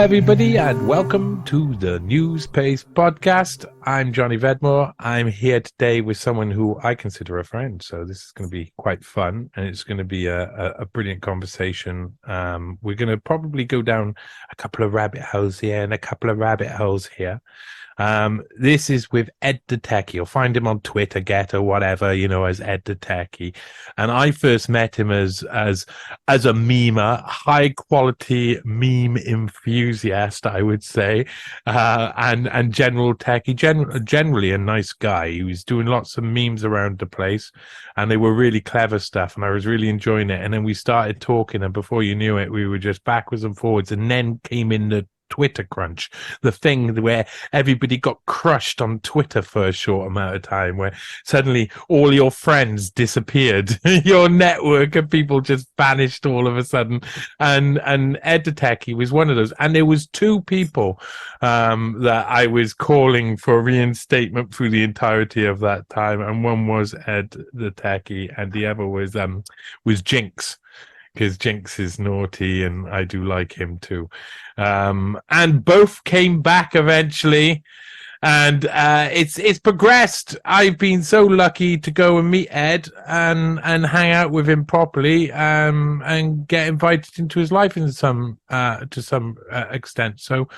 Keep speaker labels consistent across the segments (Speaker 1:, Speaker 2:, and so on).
Speaker 1: everybody, and welcome to the NEWSPASTE Podcast. I'm Johnny Vedmore. I'm here today with someone who I consider a friend, so this is going to be quite fun, and it's going to be a brilliant conversation. We're going to probably go down a couple of rabbit holes here and a couple of rabbit holes here. This is with EdTheTechie. You'll find him on Twitter, Get or whatever, as EdTheTechie. And I first met him as a memer, high quality meme enthusiast, I would say, and general techie, generally a nice guy. He was doing lots of memes around the place, and they were really clever stuff, and I was really enjoying it. And then we started talking, and before you knew it, we were just backwards and forwards. And then came in the Twitter crunch, the thing where everybody got crushed on Twitter for a short amount of time, where suddenly all your friends disappeared, your network of people just vanished all of a sudden. And EdTheTechie was one of those. And there was two people that I was calling for reinstatement through the entirety of that time, and one was EdTheTechie, and the other was Jinx. Because Jinx is naughty, and I do like him too. And both came back eventually, and it's progressed. I've been so lucky to go and meet Ed and hang out with him properly, and get invited into his life in some extent. So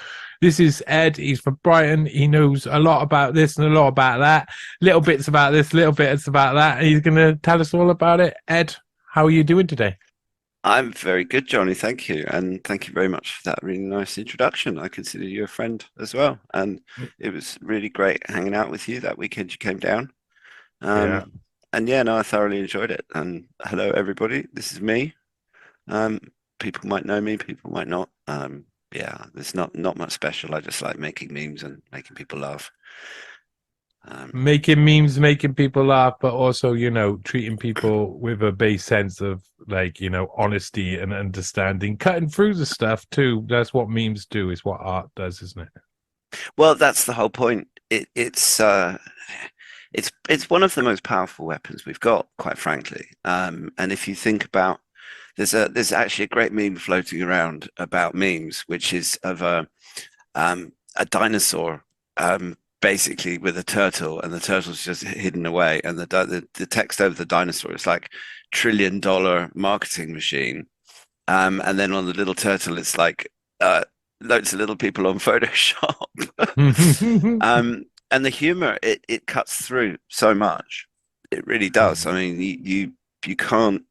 Speaker 1: this is Ed. He's from Brighton. He knows a lot about this and a lot about that. Little bits about this, little bits about that. And he's going to tell us all about it. Ed, how are you doing today?
Speaker 2: I'm very good, Johnny. Thank you. And thank you very much for that really nice introduction. I consider you a friend as well. And it was really great hanging out with you that weekend you came down.
Speaker 1: Yeah.
Speaker 2: And yeah, no, I thoroughly enjoyed it. And hello, everybody. This is me. People might know me, people might not. Yeah, there's not much special. I just like making memes and making people laugh.
Speaker 1: Making memes, making people laugh, but also, treating people with a base sense of honesty and understanding, cutting through the stuff too. That's what memes do, is what art does, isn't it?
Speaker 2: Well, that's the whole point. It's one of the most powerful weapons we've got, quite frankly. And if you think about, there's actually a great meme floating around about memes, which is of a dinosaur, basically with a turtle, and the turtle's just hidden away, and the text over the dinosaur is like $1 trillion marketing machine, and then on the little turtle it's like loads of little people on Photoshop. And the humor, it cuts through so much. It really does. I mean, you can't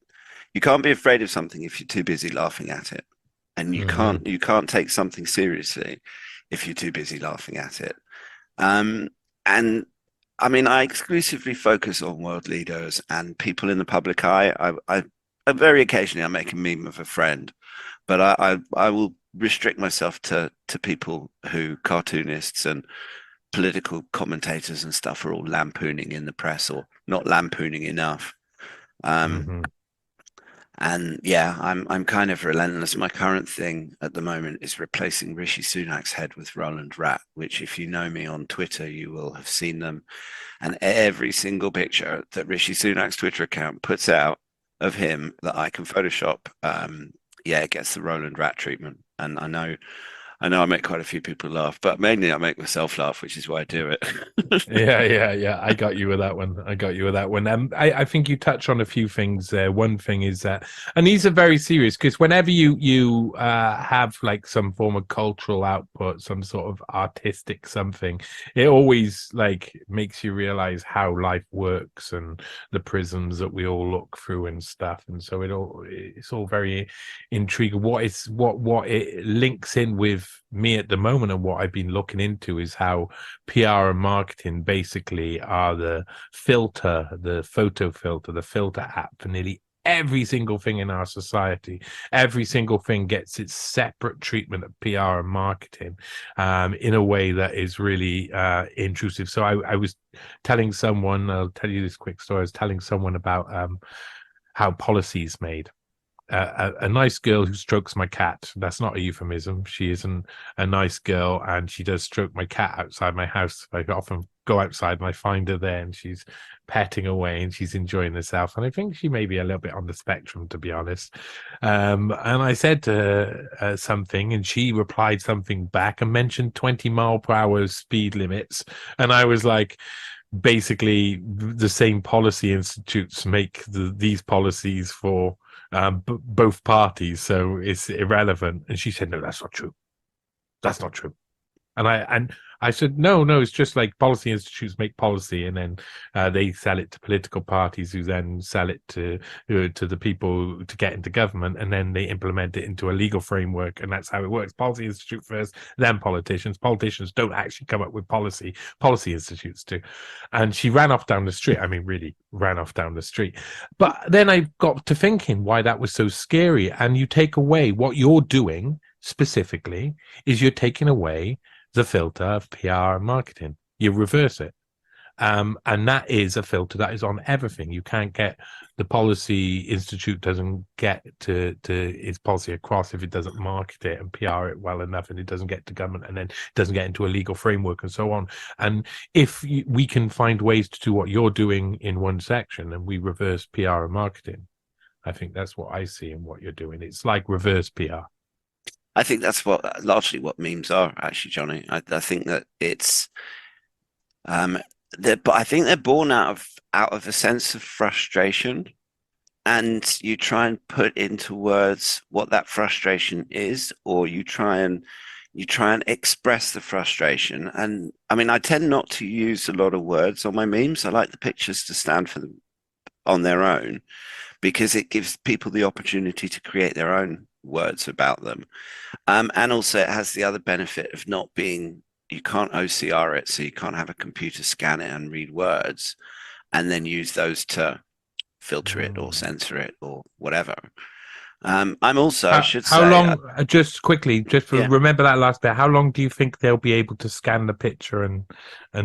Speaker 2: be afraid of something if you're too busy laughing at it, and you can't take something seriously if you're too busy laughing at it. And I mean, I exclusively focus on world leaders and people in the public eye. I very occasionally I make a meme of a friend, but I will restrict myself to people who cartoonists and political commentators and stuff are all lampooning in the press, or not lampooning enough. And yeah, I'm kind of relentless. My current thing at the moment is replacing Rishi Sunak's head with Roland Rat, which, if you know me on Twitter, you will have seen them. And every single picture that Rishi Sunak's Twitter account puts out of him that I can Photoshop, it gets the Roland Rat treatment. And I know I make quite a few people laugh, but mainly I make myself laugh, which is why I do it.
Speaker 1: Yeah. I got you with that one. I think you touch on a few things there. One thing is that, and these are very serious, because whenever you have like some form of cultural output, some sort of artistic something, it always like makes you realize how life works and the prisms that we all look through and stuff. And so it's all very intriguing. What it links in with me at the moment, and what I've been looking into, is how PR and marketing basically are the filter, the photo filter, the filter app for nearly every single thing in our society. Every single thing gets its separate treatment of PR and marketing in a way that is really intrusive. So I was telling someone, I'll tell you this quick story. I was telling someone about how policy is made. A nice girl who strokes my cat. That's not a euphemism. She isn't a nice girl, and she does stroke my cat outside my house. I often go outside and I find her there, and she's petting away and she's enjoying herself. And I think she may be a little bit on the spectrum, to be honest. And I said to her something, and she replied something back and mentioned 20-mile-per-hour speed limits. And I was like, basically, the same policy institutes make these policies for both parties, so it's irrelevant. And she said, no, that's not true. That's not true. And I said, no, it's just like policy institutes make policy, and then they sell it to political parties, who then sell it to the people to get into government, and then they implement it into a legal framework, and that's how it works. Policy institute first, then politicians. Politicians don't actually come up with policy. Policy institutes do. And she ran off down the street. I mean, really ran off down the street. But then I got to thinking why that was so scary. And you take away what you're doing specifically is you're taking away the filter of PR and marketing. You reverse it. And that is a filter that is on everything. You can't get the policy institute doesn't get to its policy across if it doesn't market it and PR it well enough, and it doesn't get to government, and then it doesn't get into a legal framework and so on. And if we can find ways to do what you're doing in one section, and we reverse PR and marketing, I think that's what I see in what you're doing. It's like reverse PR.
Speaker 2: I think that's largely what memes are, actually, Johnny. I think that it's, but I think they're born out of a sense of frustration, and you try and put into words what that frustration is, or you try and express the frustration. And I mean, I tend not to use a lot of words on my memes. I like the pictures to stand for them on their own, because it gives people the opportunity to create their own words about them. And also it has the other benefit of not being, you can't OCR it, so you can't have a computer scan it and read words and then use those to filter it or censor it or whatever. I'm also, I should say,
Speaker 1: how long, just quickly, remember that last bit, how long do you think they'll be able to scan the picture and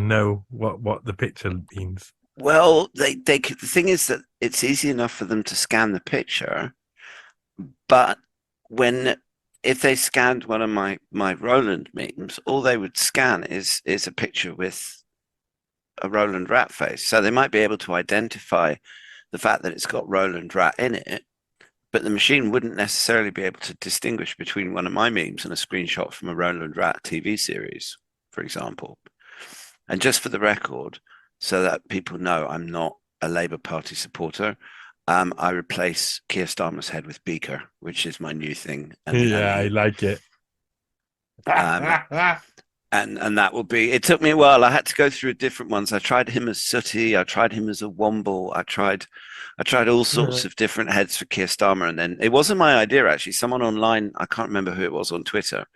Speaker 1: know what the picture means?
Speaker 2: Well, the thing is that it's easy enough for them to scan the picture, but if they scanned one of my Roland memes, all they would scan is a picture with a Roland rat face. So they might be able to identify the fact that it's got Roland rat in it, but the machine wouldn't necessarily be able to distinguish between one of my memes and a screenshot from a Roland rat TV series, for example. And just for the record, so that people know I'm not a Labour Party supporter, I replace Keir Starmer's head with Beaker, which is my new thing.
Speaker 1: I like it.
Speaker 2: And that will be, it took me a while. I had to go through different ones. I tried him as Sooty. I tried him as a Womble. I tried all sorts of different heads for Keir Starmer. And then it wasn't my idea, actually. Someone online, I can't remember who it was on Twitter,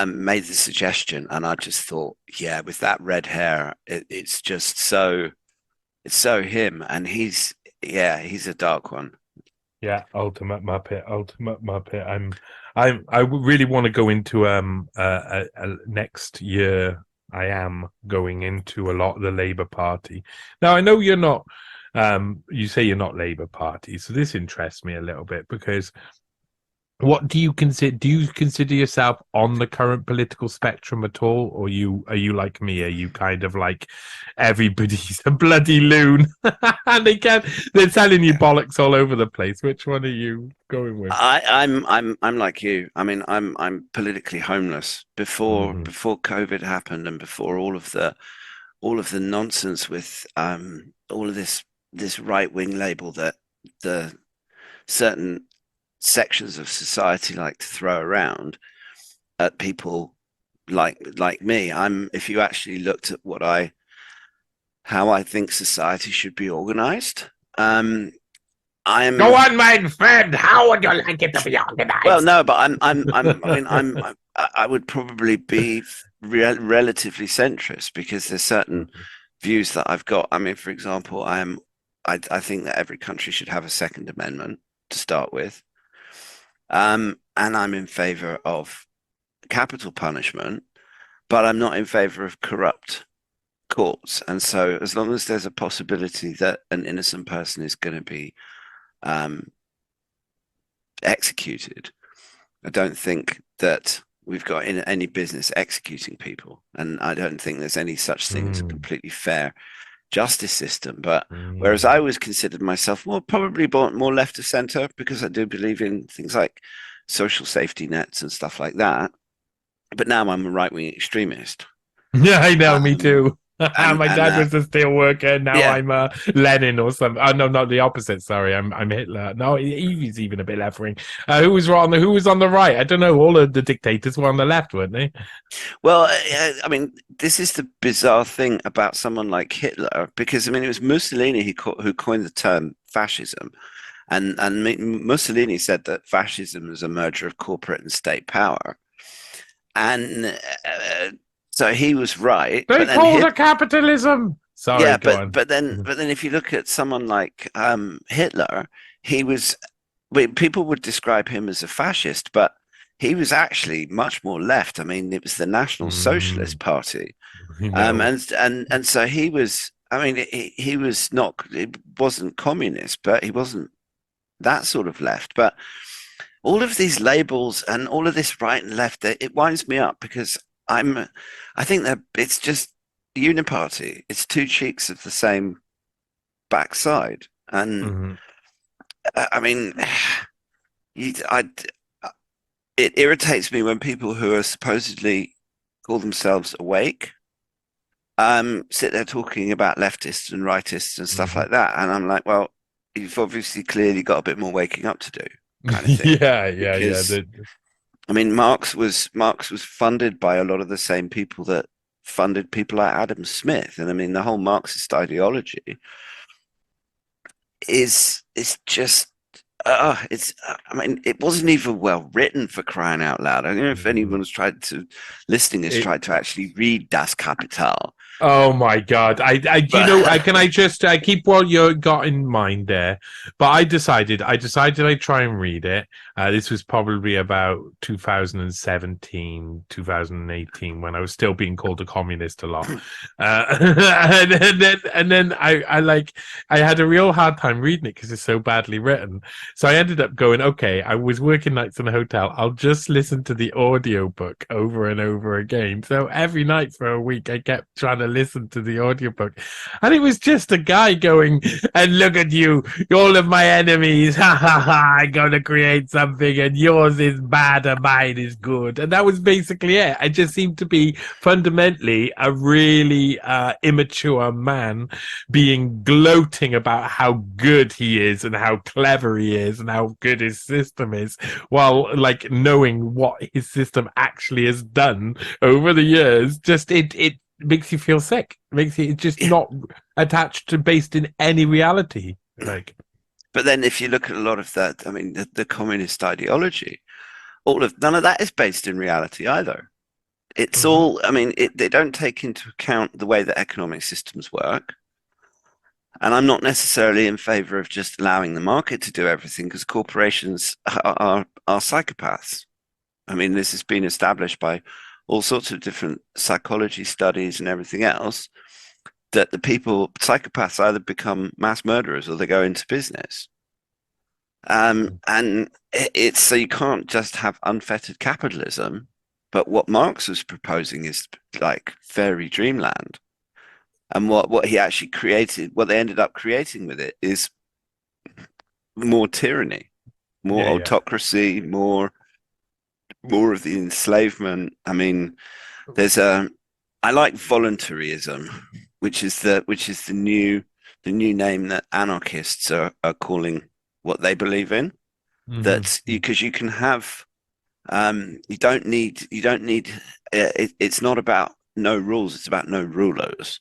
Speaker 2: made the suggestion. And I just thought, yeah, with that red hair, it's just so, it's so him. And he's a dark one.
Speaker 1: Yeah, ultimate Muppet. I really want to go into next year. I am going into a lot of the Labour Party. Now I know you're not. You say you're not Labour Party, so this interests me a little bit, because what do you consider? Do you consider yourself on the current political spectrum at all, or are you like me? Are you kind of like everybody's a bloody loon, and they're telling you bollocks all over the place? Which one are you going with?
Speaker 2: I'm like you. I mean, I'm politically homeless before COVID happened, and before all of the nonsense with all of this right-wing label that the certain sections of society like to throw around at people like me. If you actually looked at how I think society should be organized, go on,
Speaker 1: my friend. How would you like it to be organized?
Speaker 2: Well, no, but I would probably be relatively centrist, because there's certain views that I've got. I mean, for example, I think that every country should have a Second Amendment to start with. And I'm in favor of capital punishment, but I'm not in favor of corrupt courts. And so as long as there's a possibility that an innocent person is going to be executed, I don't think that we've got any business executing people. And I don't think there's any such thing as a completely fair justice system. But whereas I always considered myself probably more left of center, because I do believe in things like social safety nets and stuff like that. But now I'm a right-wing extremist.
Speaker 1: Yeah, I know, me too.
Speaker 2: And
Speaker 1: My dad was a steel worker. Now
Speaker 2: yeah.
Speaker 1: I'm Lenin or something. Oh no, not the opposite. Sorry, I'm Hitler. No, he's even a bit left wing. Who was wrong? Who was on the right? I don't know. All of the dictators were on the left, weren't they?
Speaker 2: Well, I mean, this is the bizarre thing about someone like Hitler, because I mean, it was Mussolini who coined the term fascism, and Mussolini said that fascism is a merger of corporate and state power, and so he was right.
Speaker 1: They
Speaker 2: but then
Speaker 1: called it capitalism. Sorry,
Speaker 2: yeah,
Speaker 1: go on.
Speaker 2: but then if you look at someone like Hitler, he was people would describe him as a fascist, but he was actually much more left. I mean, it was the National Socialist Party, and so he was. I mean, he was not. It wasn't communist, but he wasn't that sort of left. But all of these labels and all of this right and left, it winds me up, because I think that it's just uniparty. It's two cheeks of the same backside, and I mean, it irritates me when people who are supposedly call themselves awake sit there talking about leftists and rightists and stuff like that, and I'm like, well, you've obviously clearly got a bit more waking up to do, kind of thing.
Speaker 1: Yeah.
Speaker 2: I mean, Marx was funded by a lot of the same people that funded people like Adam Smith, and I mean, the whole Marxist ideology is just it's I mean, it wasn't even well written, for crying out loud. I don't know if anyone's tried to actually read Das Kapital.
Speaker 1: Oh my God! I keep what you got in mind there, but I decided I'd try and read it. This was probably about 2017, 2018, when I was still being called a communist a lot, and then I had a real hard time reading it because it's so badly written. So I ended up going, okay, I was working nights in a hotel. I'll just listen to the audiobook over and over again. So every night for a week, I kept trying to listen to the audiobook, and it was just a guy going, and look at you, all of my enemies, ha ha ha, I'm gonna create something, and yours is bad and mine is good. And that was basically it. I just seemed to be fundamentally a really immature man being gloating about how good he is and how clever he is and how good his system is, while like knowing what his system actually has done over the years. Just it makes you feel sick. It makes you just not attached to, based in any reality. Like,
Speaker 2: but then if you look at a lot of that, I mean, the communist ideology, none of that is based in reality either. It's all, I mean, they don't take into account the way that economic systems work. And I'm not necessarily in favor of just allowing the market to do everything, because corporations are psychopaths. I mean, this has been established by all sorts of different psychology studies and everything else, that psychopaths either become mass murderers or they go into business. And it's so you can't just have unfettered capitalism. But what Marx was proposing is like fairy dreamland. And what he actually created, what they ended up creating with it, is more tyranny, more autocracy, more of the enslavement. I mean, I like voluntarism, which is the new name that anarchists are calling what they believe in. That because you can have, you don't need it's not about no rules, it's about no rulers.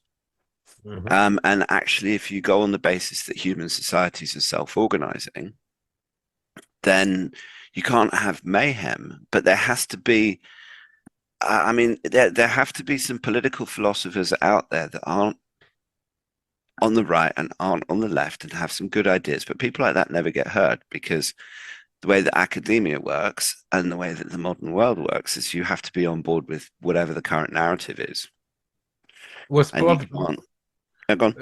Speaker 2: And actually, if you go on the basis that human societies are self-organizing, then you can't have mayhem. But there has to be, I mean, there have to be some political philosophers out there that aren't on the right and aren't on the left and have some good ideas. But people like that never get heard, because the way that academia works and the way that the modern world works is you have to be on board with whatever the current narrative is.
Speaker 1: What's
Speaker 2: and you can't. Go on.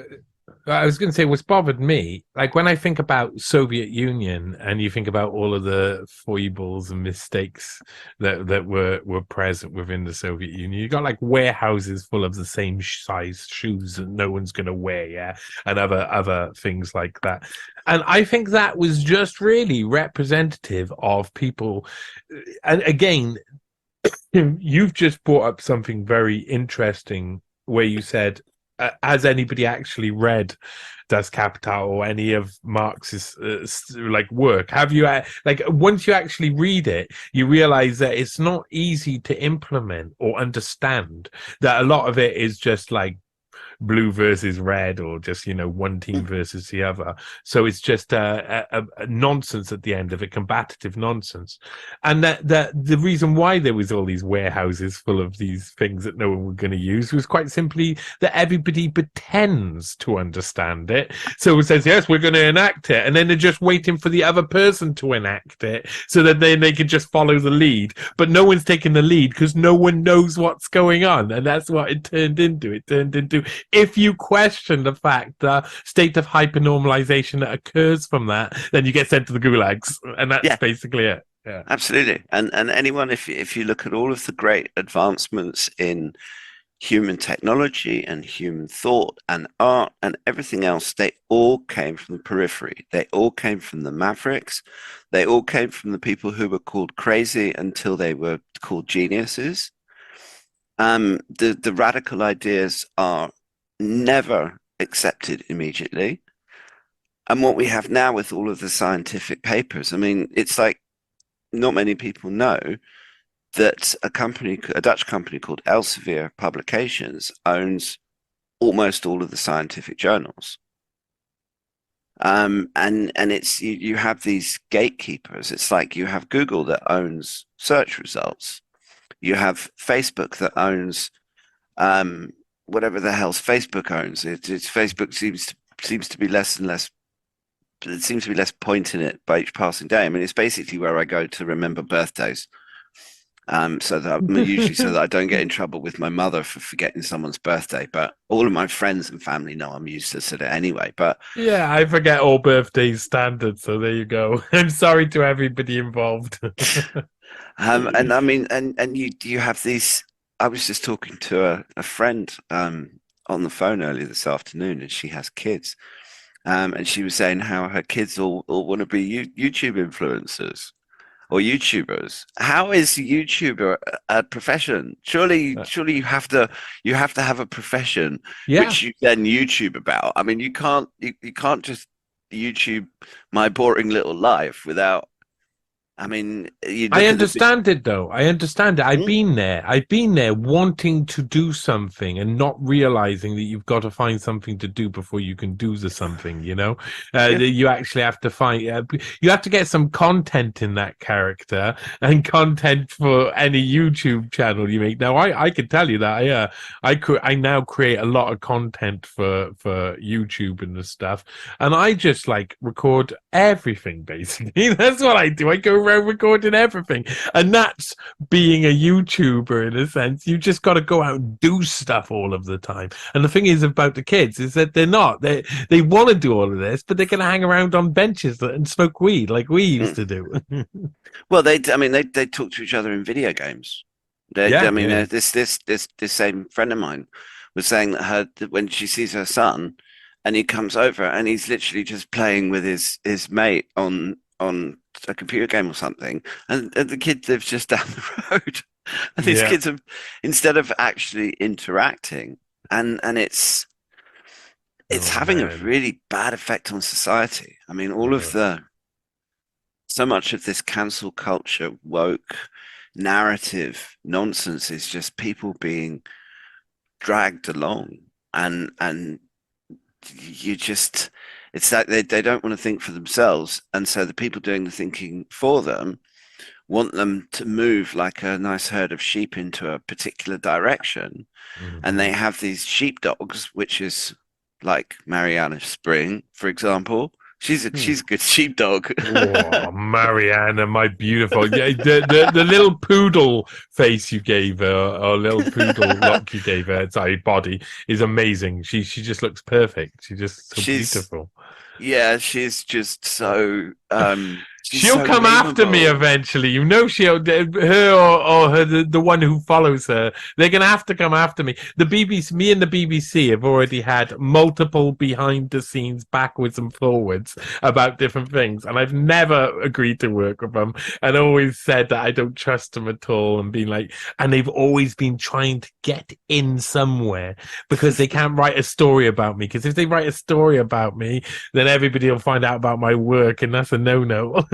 Speaker 1: I was going to say what's bothered me, like when I think about Soviet Union and you think about all of the foibles and mistakes that were present within the Soviet Union, you got like warehouses full of the same size shoes that no one's going to wear, yeah, and other things like that. And I think that was just really representative of people. And again, you've just brought up something very interesting where you said, has anybody actually read Das Kapital or any of Marx's like work? Have you like once you actually read it, you realize that it's not easy to implement or understand. That a lot of it is just like blue versus red, or just one team versus the other. So it's just a nonsense at the end of it, combative nonsense. And that the reason why there was all these warehouses full of these things that no one was going to use was quite simply that everybody pretends to understand it. So it says, yes, we're going to enact it, and then they're just waiting for the other person to enact it so that then they can just follow the lead. But no one's taking the lead because no one knows what's going on, and that's what it turned into. It turned into, if you question the fact, the state of hypernormalization that occurs from that, then you get sent to the gulags, and that's basically it. Yeah,
Speaker 2: absolutely. And anyone, if you look at all of the great advancements in human technology and human thought and art and everything else, they all came from the periphery. They all came from the mavericks. They all came from the people who were called crazy until they were called geniuses. The radical ideas are never accepted immediately. And what we have now with all of the scientific papers, I mean, it's like not many people know that a Dutch company called Elsevier Publications owns almost all of the scientific journals. And it's you have these gatekeepers. It's like you have Google that owns search results. You have Facebook that owns whatever the hell's Facebook owns. It's Facebook seems to be less and less. It seems to be less point in it by each passing day. I mean, it's basically where I go to remember birthdays. So that usually so that I don't get in trouble with my mother for forgetting someone's birthday. But all of my friends and family know I'm useless at it anyway. But
Speaker 1: yeah, I forget all birthdays standard. So there you go. I'm sorry to everybody involved.
Speaker 2: And I mean, and you have these. I was just talking to a friend on the phone earlier this afternoon, and she has kids. And she was saying how her kids all want to be YouTube influencers or YouTubers. How is YouTuber a profession? Surely you have to have a profession which you then YouTube about. I mean, you can't just YouTube my boring little life without. I mean,
Speaker 1: I understand it though. I understand it. I've been there. I've been there wanting to do something and not realizing that you've got to find something to do before you can do the something, you actually have to find, you have to get some content in that character and content for any YouTube channel you make. Now, I can tell you that I now create a lot of content for YouTube and the stuff. And I just like record everything basically. That's what I do. I go around recording everything, and that's being a YouTuber in a sense. You just got to go out and do stuff all of the time. And the thing is about the kids is that they want to do all of this, but they're going to hang around on benches and smoke weed like we used to do.
Speaker 2: Well, they talk to each other in video games. This same friend of mine was saying that when she sees her son and he comes over and he's literally just playing with his mate on a computer game or something, and the kid lives just down the road, and these kids have, instead of actually interacting, and it's having a really bad effect on society. I mean, so much of this cancel culture, woke narrative nonsense is just people being dragged along, and you just, it's like they don't want to think for themselves, and so the people doing the thinking for them want them to move like a nice herd of sheep into a particular direction. And they have these sheepdogs, which is like Mariana Spring, for example, She's a good sheepdog.
Speaker 1: Oh, Mariana, my beautiful. Yeah, the little poodle face you gave her, or little poodle look you gave her, sorry, body is amazing. She just looks perfect. She's just so beautiful.
Speaker 2: Yeah, she's just so she's
Speaker 1: She'll
Speaker 2: so
Speaker 1: come after me
Speaker 2: memeable.
Speaker 1: eventually. You know, her or her, the one who follows her. They're going to have to come after me. The BBC, me and the BBC have already had multiple behind the scenes, backwards and forwards about different things. And I've never agreed to work with them and always said that I don't trust them at all and been like, and they've always been trying to get in somewhere because they can't write a story about me. Because if they write a story about me, then everybody will find out about my work and that's a no-no.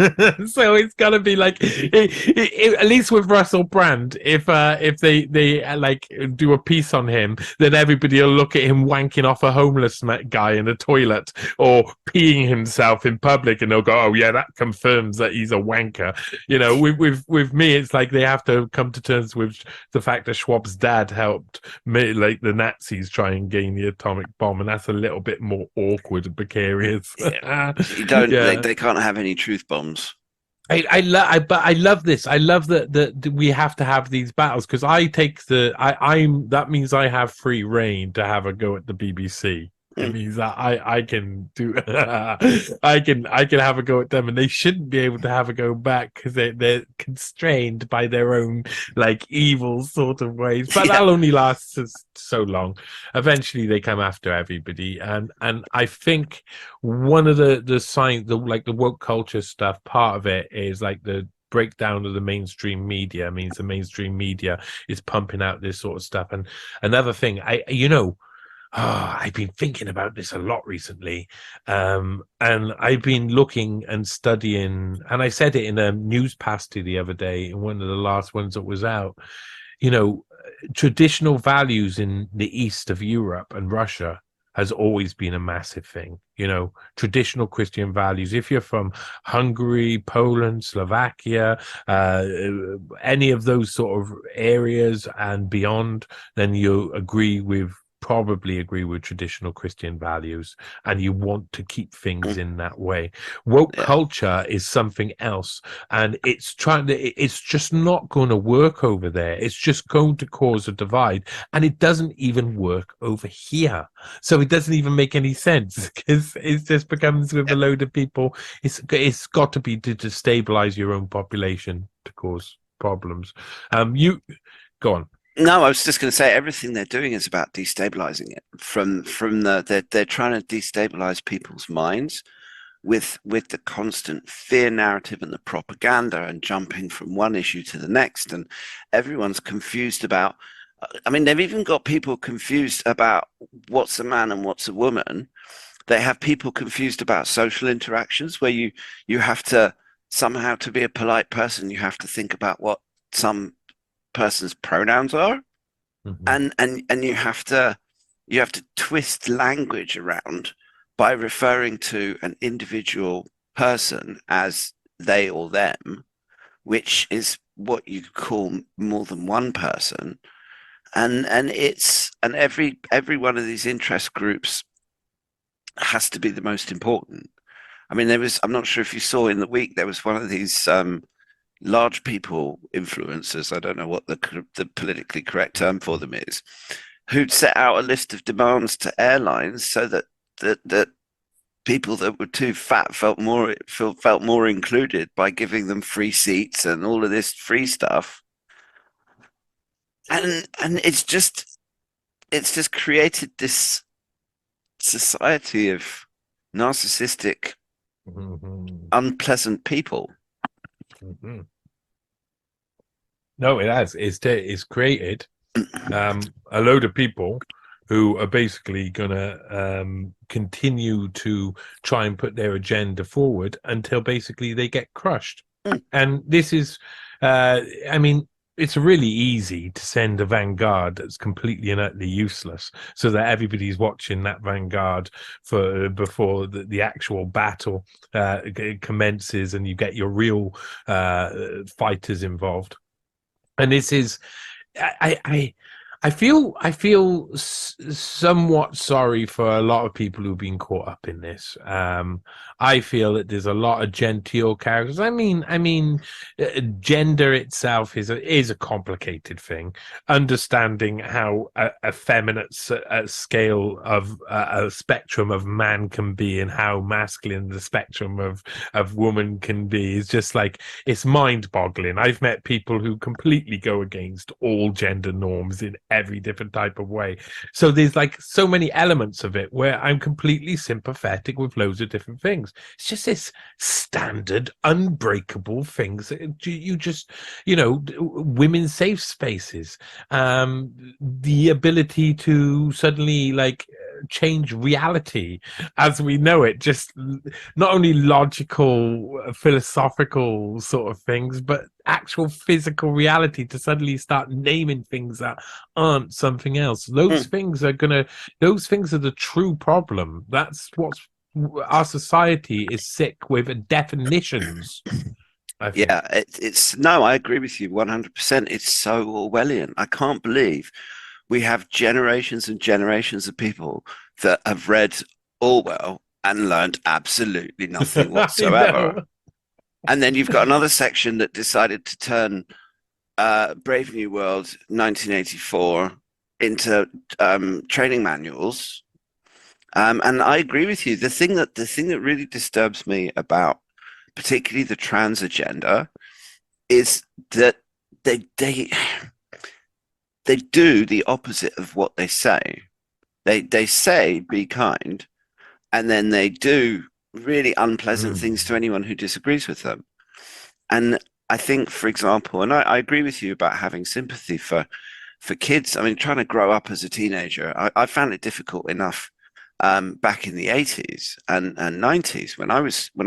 Speaker 1: So it's gonna be like, at least with Russell Brand, if they like do a piece on him, then everybody will look at him wanking off a homeless guy in a toilet or peeing himself in public, and they'll go, "Oh yeah, that confirms that he's a wanker." You know, with me, it's like they have to come to terms with the fact that Schwab's dad helped like the Nazis try and gain the atomic bomb, and that's a little bit more awkward and precarious.
Speaker 2: Yeah. You don't.
Speaker 1: Yeah.
Speaker 2: They can't have any truth bombs.
Speaker 1: I love this. I love that we have to have these battles because I'm that means I have free reign to have a go at the BBC. It means that I can do I can have a go at them, and they shouldn't be able to have a go back because they're constrained by their own like evil sort of ways. But that'll only last so long. Eventually, they come after everybody, and I think one of the signs, the woke culture stuff, part of it is like the breakdown of the mainstream media means the mainstream media is pumping out this sort of stuff. And another thing, I've been thinking about this a lot recently, and I've been looking and studying, and I said it in a NEWSPASTE the other day, in one of the last ones that was out. You know, traditional values in the east of Europe and Russia has always been a massive thing. You know, traditional Christian values. If you're from Hungary, Poland, Slovakia, any of those sort of areas and beyond, then you probably agree with traditional Christian values, and you want to keep things in that way. Woke culture is something else, and it's just not going to work over there. It's just going to cause a divide, and it doesn't even work over here. So it doesn't even make any sense because it just becomes with a load of people. It's got to be to destabilize your own population to cause problems. You go on.
Speaker 2: No, I was just going to say everything they're doing is about destabilizing it. They're trying to destabilize people's minds with the constant fear narrative and the propaganda and jumping from one issue to the next, and everyone's confused about. I mean, they've even got people confused about what's a man and what's a woman. They have people confused about social interactions where you have to somehow, to be a polite person, you have to think about what some person's pronouns are, and you have to twist language around by referring to an individual person as they or them, which is what you call more than one person, and every one of these interest groups has to be the most important. I mean, I'm not sure if you saw in the week, there was one of these large people influencers, I don't know what the politically correct term for them is, who'd set out a list of demands to airlines so that people that were too fat felt more included by giving them free seats and all of this free stuff. And it's just created this society of narcissistic, unpleasant people.
Speaker 1: No, it has. It's created a load of people who are basically going to continue to try and put their agenda forward until basically they get crushed. And this is, I mean, it's really easy to send a vanguard that's completely and utterly useless so that everybody's watching that vanguard before the actual battle commences, and you get your real fighters involved. And this is, I feel somewhat sorry for a lot of people who've been caught up in this. I feel that there's a lot of genteel characters. Gender itself is a complicated thing. Understanding how a effeminate scale of a spectrum of man can be, and how masculine the spectrum of woman can be, is just like, it's mind-boggling. I've met people who completely go against all gender norms in every different type of way. So there's like so many elements of it where I'm completely sympathetic with loads of different things. It's just this standard unbreakable things that you just, women's safe spaces, the ability to suddenly like change reality as we know it, just not only logical philosophical sort of things, but actual physical reality, to suddenly start naming things that aren't something else. Those things are the true problem. That's what's our society is sick with definitions.
Speaker 2: Yeah, it's no, I agree with you 100%. It's so Orwellian. I can't believe we have generations and generations of people that have read Orwell and learned absolutely nothing whatsoever. And then you've got another section that decided to turn Brave New World 1984 into training manuals. And I agree with you. The thing that really disturbs me about particularly the trans agenda is that they do the opposite of what they say. They say be kind, and then they do really unpleasant things to anyone who disagrees with them. And I think, for example, and I agree with you about having sympathy for kids. I mean, trying to grow up as a teenager, I found it difficult enough back in the 80s and 90s when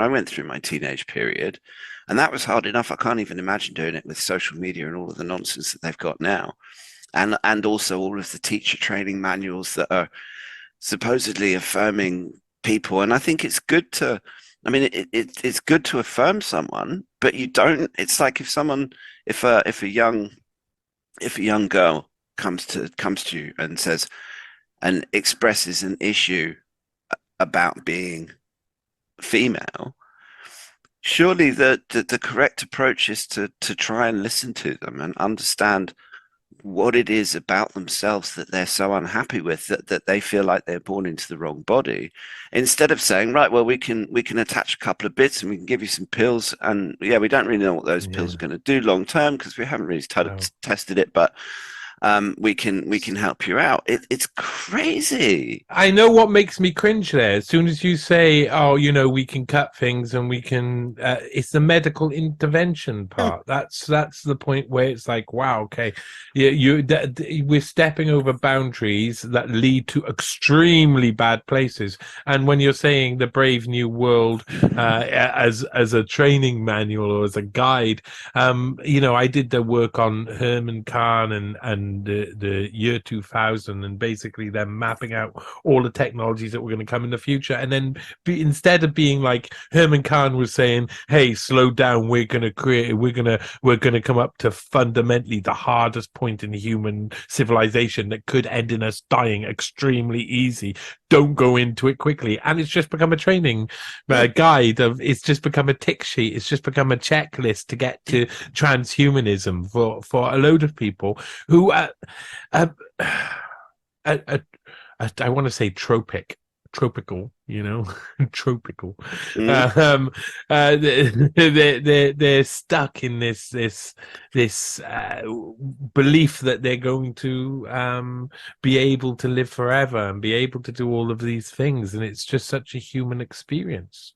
Speaker 2: I went through my teenage period, and that was hard enough. I can't even imagine doing it with social media and all of the nonsense that they've got now. And also all of the teacher training manuals that are supposedly affirming people. And I think it's good to, I mean, it's good to affirm someone, but you don't. It's like if a young girl comes to you and says and expresses an issue about being female, surely the correct approach is to try and listen to them and understand what it is about themselves that they're so unhappy with, that they feel like they're born into the wrong body, instead of saying, right, well, we can attach a couple of bits and we can give you some pills, and yeah, we don't really know what those pills are going to do long term because we haven't really tested it, but we can help you out. It's crazy.
Speaker 1: I know what makes me cringe there. As soon as you say, "Oh, we can cut things and we can," it's the medical intervention part. That's the point where it's like, wow, okay, we're stepping over boundaries that lead to extremely bad places. And when you're saying the Brave New World as a training manual or as a guide, I did the work on Herman Kahn and the year 2000, and basically them mapping out all the technologies that were going to come in the future. And then instead of being like Herman Kahn was saying, hey, slow down, we're going to come up to fundamentally the hardest point in human civilization that could end in us dying extremely easy. Don't go into it quickly. And it's just become a training guide it's just become a tick sheet. It's just become a checklist to get to transhumanism for a load of people who I want to say tropical, tropical. They're stuck in this belief that they're going to be able to live forever and be able to do all of these things, and it's just such a human experience.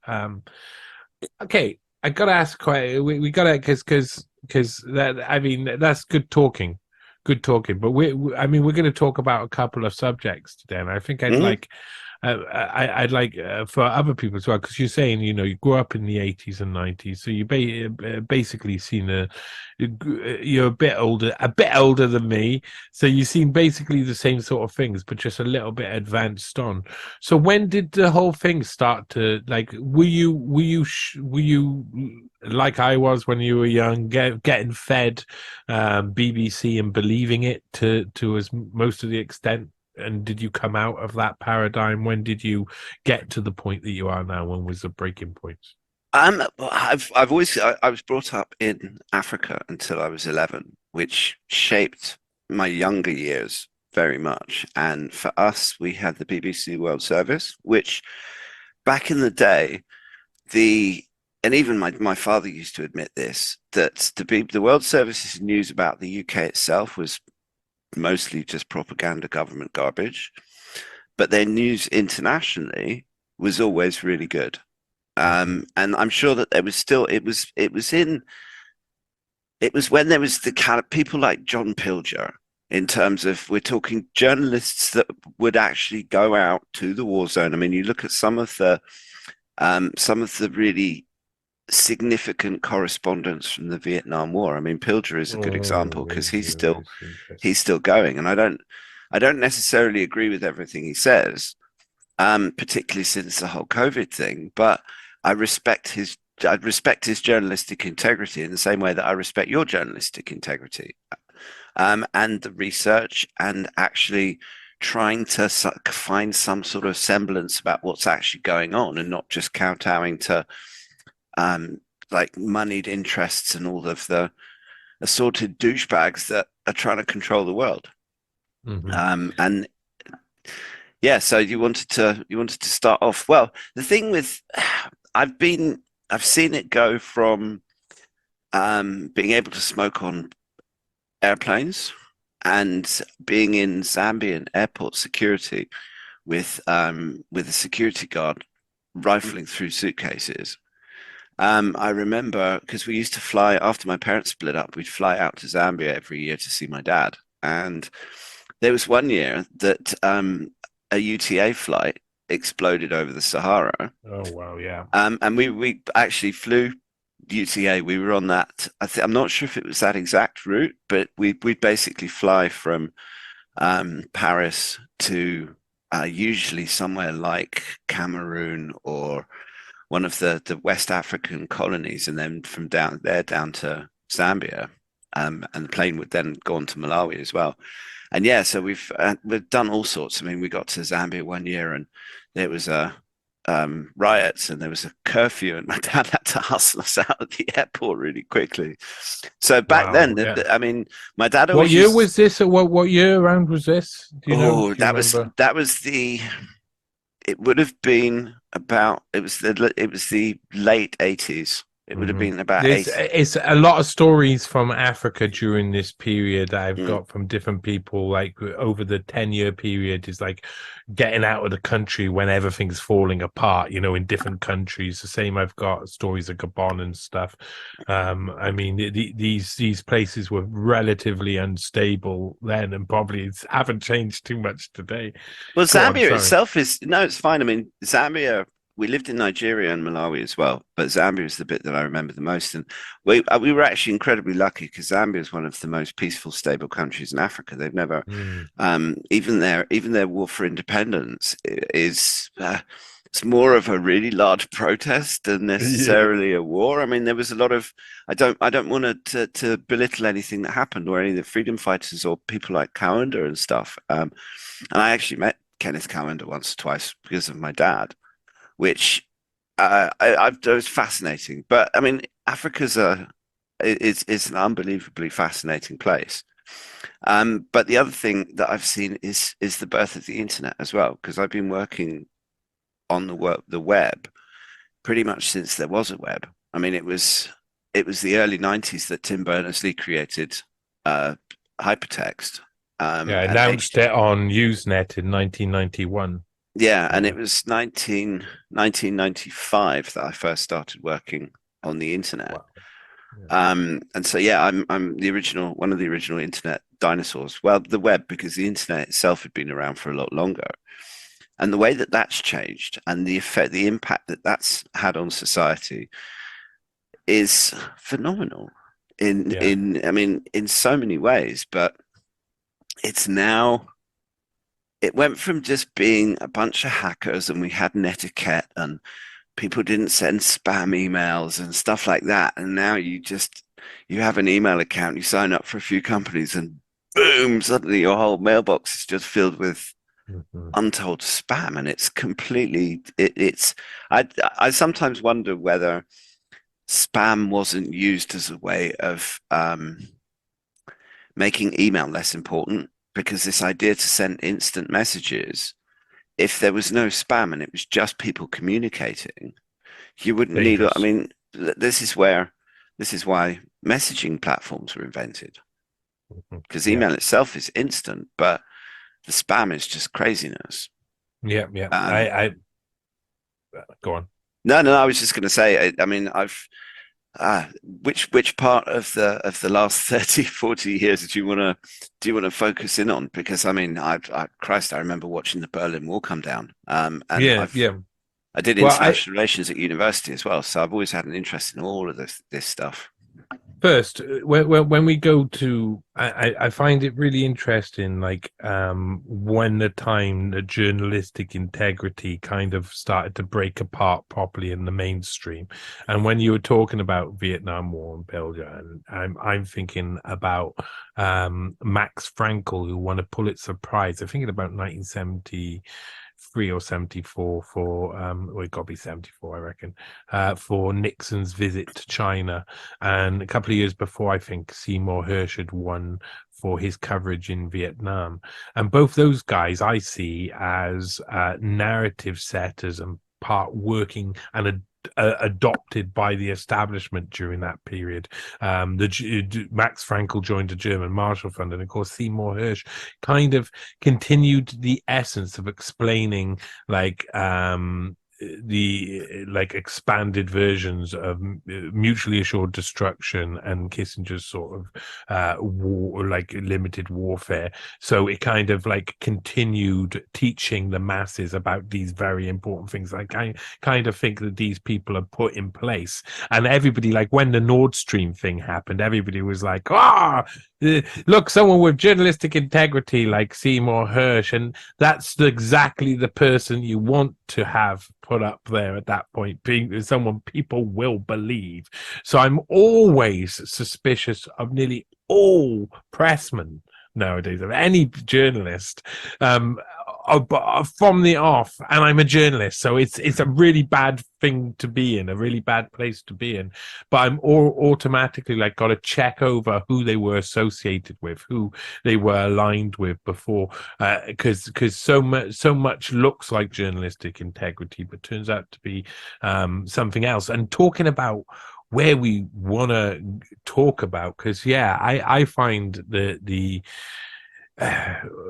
Speaker 1: Okay, I gotta ask. We gotta because that, I mean, that's good talking. But we're going to talk about a couple of subjects today, and I think I'd like I'd like for other people as well, because you're saying, you grew up in the 80s and 90s, so you basically seen you're a bit older than me, so you've seen basically the same sort of things, but just a little bit advanced on. So when did the whole thing start to, like, were you like I was when you were young, getting fed BBC and believing it to as most of the extent? And did you come out of that paradigm? When did you get to the point that you are now? When was the breaking point?
Speaker 2: I've always I was brought up in Africa until I was 11, which shaped my younger years very much. And for us, we had the BBC World Service, which back in the day, and even my father used to admit this, that the World Service's news about the UK itself was mostly just propaganda, government garbage, but their news internationally was always really good. And I'm sure that there was still it was when there was the kind of people like John Pilger, in terms of, we're talking journalists that would actually go out to the war zone. I mean, you look at some of the really significant correspondence from the Vietnam War. I mean, Pilger is a good example, because he's still going, and I don't necessarily agree with everything he says, particularly since the whole COVID thing, but I respect his journalistic integrity in the same way that I respect your journalistic integrity, and the research, and actually trying to find some sort of semblance about what's actually going on, and not just kowtowing to like moneyed interests and all of the assorted douchebags that are trying to control the world. And yeah, so you wanted to start off. Well, the thing with I've seen it go from being able to smoke on airplanes and being in Zambian airport security with a security guard rifling through suitcases. I remember, because we used to fly, after my parents split up, we'd fly out to Zambia every year to see my dad. And there was one year that a UTA flight exploded over the Sahara.
Speaker 1: Oh, wow, yeah.
Speaker 2: And we actually flew UTA. We were on that. I'm not sure if it was that exact route, but we'd basically fly from Paris to usually somewhere like Cameroon or one of the West African colonies, and then from down there down to Zambia, and the plane would then go on to Malawi as well. And yeah, so we've done all sorts. I mean, we got to Zambia one year, and there was riots, and there was a curfew, and my dad had to hustle us out of the airport really quickly. So back then, I mean, my dad always.
Speaker 1: What year was this? What year around was this? Do you know?
Speaker 2: That was the. It would have been about. It was the late 80s. It would have been about
Speaker 1: It's a lot of stories from Africa during this period I've got from different people, like over the 10-year period, is like getting out of the country when everything's falling apart, in different countries. The same, I've got stories of Gabon and stuff. I mean, these places were relatively unstable then, and probably haven't changed too much today.
Speaker 2: Well, Zambia itself is, no, it's fine. I mean, Zambia, we lived in Nigeria and Malawi as well, but Zambia is the bit that I remember the most. And we were actually incredibly lucky, because Zambia is one of the most peaceful, stable countries in Africa. They've never, even their war for independence is it's more of a really large protest than necessarily a war. I mean, there was a lot of, I don't want to belittle anything that happened, or any of the freedom fighters or people like Kawanda and stuff. And I actually met Kenneth Kawanda once or twice because of my dad, which it was fascinating. But I mean, Africa's is an unbelievably fascinating place. But the other thing that I've seen is the birth of the internet as well, because I've been working on the web pretty much since there was a web. I mean, it was the early 90s that Tim Berners-Lee created hypertext.
Speaker 1: Announced it on Usenet in 1991.
Speaker 2: Yeah, and it was 1995 that I first started working on the internet.
Speaker 1: Wow. Yeah.
Speaker 2: And so yeah, I'm one of the original internet dinosaurs. Well, the web, because the internet itself had been around for a lot longer. And the way that that's changed and the impact that that's had on society is phenomenal I mean, in so many ways. But it's now, it went from just being a bunch of hackers and we had an etiquette and people didn't send spam emails and stuff like that. And now you have an email account, you sign up for a few companies, and boom, suddenly your whole mailbox is just filled with untold spam. And it's completely, it's, I sometimes wonder whether spam wasn't used as a way of making email less important, because this idea to send instant messages, if there was no spam and it was just people communicating, you wouldn't
Speaker 1: Dangerous.
Speaker 2: I mean, this is why messaging platforms were invented, because email itself is instant, but the spam is just craziness.
Speaker 1: Yeah. I go on.
Speaker 2: No, I was just going to say, I mean, which part of the last 30, 40 years do you want to focus in on? Because I mean, Christ, I remember watching the Berlin Wall come down. And I did international relations at university as well, so I've always had an interest in all of this stuff.
Speaker 1: First, when we go to, I find it really interesting, like when the journalistic integrity kind of started to break apart properly in the mainstream, and when you were talking about Vietnam War and Belgium, and I'm thinking about Max Frankel, who won a Pulitzer Prize, I think in about 1973 or 74 for it got to be 74, I reckon, for Nixon's visit to China. And a couple of years before, I think Seymour Hersh had won for his coverage in Vietnam. And both those guys I see as narrative setters and part working and adopted by the establishment during that period. Max Frankel joined the German Marshall Fund, and of course Seymour Hersh kind of continued the essence of explaining like expanded versions of mutually assured destruction and Kissinger's sort of war, like limited warfare. So it kind of like continued teaching the masses about these very important things. Like I kind of think that these people are put in place, and everybody, like when the Nord Stream thing happened, everybody was like, look, someone with journalistic integrity like Seymour Hersh, and that's exactly the person you want to have put up there at that point, being someone people will believe. So I'm always suspicious of nearly all pressmen nowadays, of any journalist, from the off. And I'm a journalist, so it's a really bad thing to be in, a really bad place to be in. But I'm automatically like got to check over who they were associated with, who they were aligned with before, because so much looks like journalistic integrity, but turns out to be something else. And talking about where we want to talk about, because I find the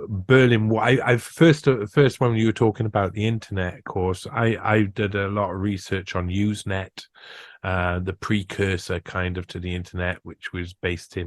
Speaker 1: Berlin Wall. I first when you were talking about the internet, of course, I did a lot of research on Usenet, the precursor kind of to the internet, which was based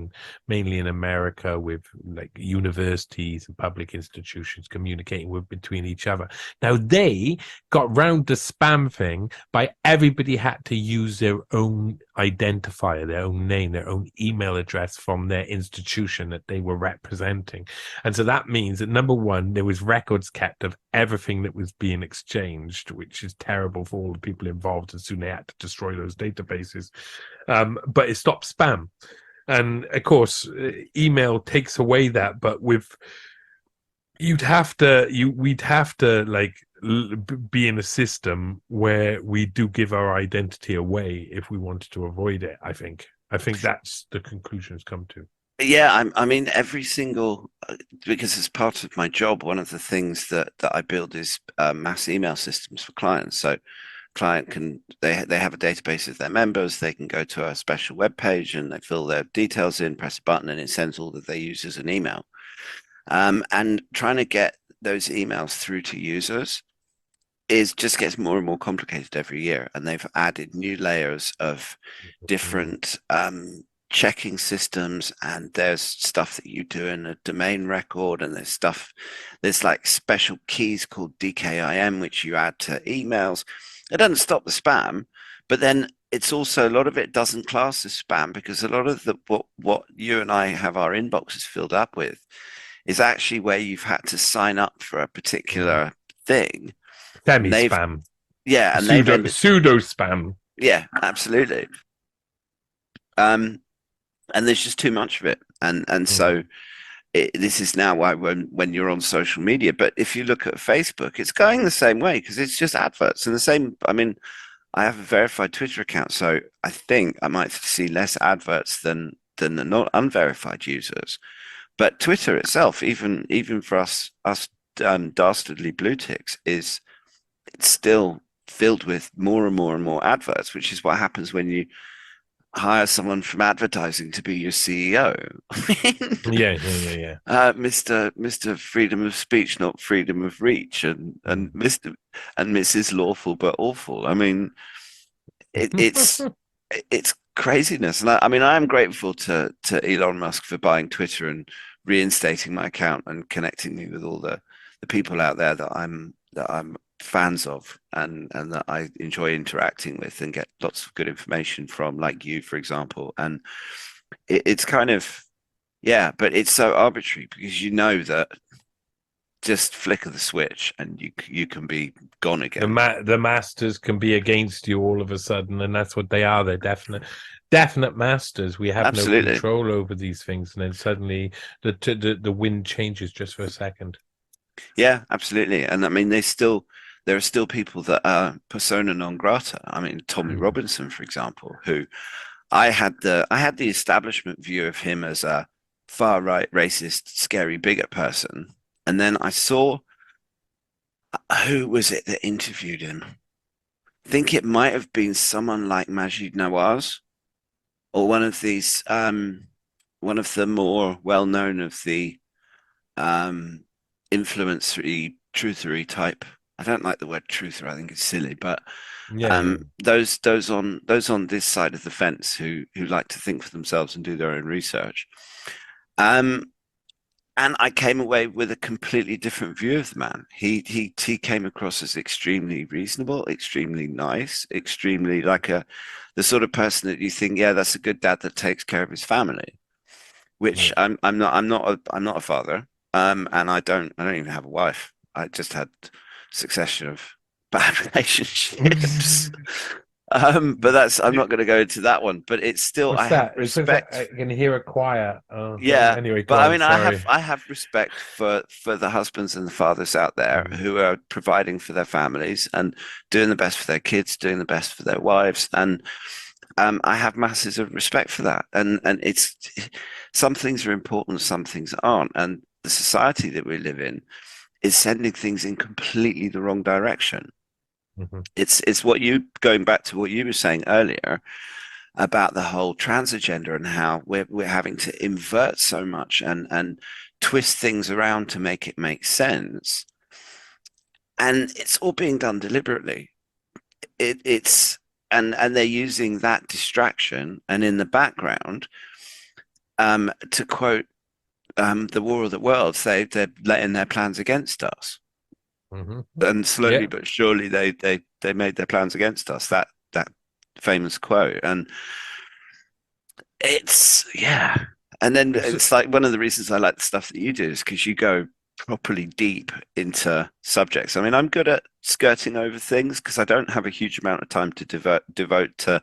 Speaker 1: mainly in America, with like universities and public institutions communicating between each other. Now they got round the spam thing by everybody had to use their own identifier, their own name, their own email address from their institution that they were representing. And so that means that, number one, there was records kept of everything that was being exchanged, which is terrible for all the people involved, and soon they had to destroy those databases. But it stopped spam. And of course, email takes away that, but we'd have to like be in a system where we do give our identity away if we wanted to avoid it. I think that's the conclusion it's come to.
Speaker 2: Yeah, I mean, every single, because as part of my job, one of the things that I build is mass email systems for clients. So client they have a database of their members, they can go to a special web page and they fill their details in, press a button, and it sends all that they use as an email. And trying to get those emails through to users just gets more and more complicated every year. And they've added new layers of different checking systems, and there's stuff that you do in a domain record, and there's like special keys called DKIM which you add to emails. It doesn't stop the spam, but then it's also a lot of it doesn't class as spam, because a lot of the what you and I have our inboxes filled up with is actually where you've had to sign up for a particular thing.
Speaker 1: Semi-spam.
Speaker 2: Yeah, and
Speaker 1: pseudo spam.
Speaker 2: Yeah, absolutely. And there's just too much of it, and so this is now why when you're on social media. But if you look at Facebook, it's going the same way, because it's just adverts and the same. I mean, I have a verified Twitter account, so I think I might see less adverts than the not unverified users. But Twitter itself, even for us dastardly blue ticks, it's still filled with more and more and more adverts, which is what happens when you hire someone from advertising to be your CEO.
Speaker 1: Yeah.
Speaker 2: Mr. Freedom of Speech, not freedom of reach, and Mr. and Mrs. Lawful but awful. I mean, it's craziness, and I mean, I am grateful to Elon Musk for buying Twitter and reinstating my account and connecting me with all the people out there that I'm fans of, and that I enjoy interacting with and get lots of good information from, like you, for example. And it's kind of, yeah, but it's so arbitrary, because you know that just flicker the switch and you can be gone again.
Speaker 1: The masters can be against you all of a sudden, and that's what they are. They're definite masters. We have no control over these things, and then suddenly the wind changes just for a second.
Speaker 2: Yeah, absolutely. And I mean, there are still people that are persona non grata. I mean, Tommy Robinson, for example, who I had the establishment view of him as a far right, racist, scary bigot person. And then I saw, who was it that interviewed him? I think it might have been someone like Majid Nawaz, or one of these, one of the more well-known of the influencery, truthery type. I don't like the word truther. I think it's silly, but those on this side of the fence who like to think for themselves and do their own research. And I came away with a completely different view of the man. He came across as extremely reasonable, extremely nice, extremely like the sort of person that you think, yeah, that's a good dad that takes care of his family. Which I'm not a father, and I don't even have a wife. I just had a succession of bad relationships. But I'm not going to go into that one. But it's still, I have respect.
Speaker 1: I can hear a choir.
Speaker 2: Yeah.
Speaker 1: Anyway,
Speaker 2: but I mean,
Speaker 1: sorry.
Speaker 2: I have respect for the husbands and the fathers out there who are providing for their families and doing the best for their kids, doing the best for their wives, and I have masses of respect for that. And it's, some things are important, some things aren't. And the society that we live in is sending things in completely the wrong direction. It's going back to what you were saying earlier about the whole trans agenda and how we're having to invert so much and twist things around to make it make sense. And it's all being done deliberately. And they're using that distraction and in the background, to quote the War of the Worlds, they're letting their plans against us. And slowly but surely they made their plans against us. That famous quote. And it's, yeah. And then it's like, one of the reasons I like the stuff that you do is because you go properly deep into subjects. I mean, I'm good at skirting over things because I don't have a huge amount of time to devote to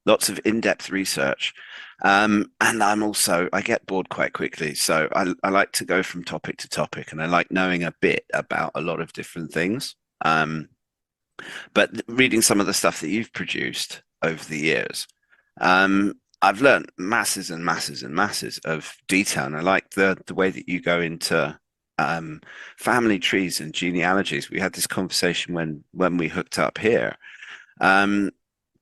Speaker 2: lots of in-depth research. And I get bored quite quickly. So I like to go from topic to topic, and I like knowing a bit about a lot of different things. But reading some of the stuff that you've produced over the years, I've learned masses and masses and masses of detail. And I like the way that you go into family trees and genealogies. We had this conversation when we hooked up here.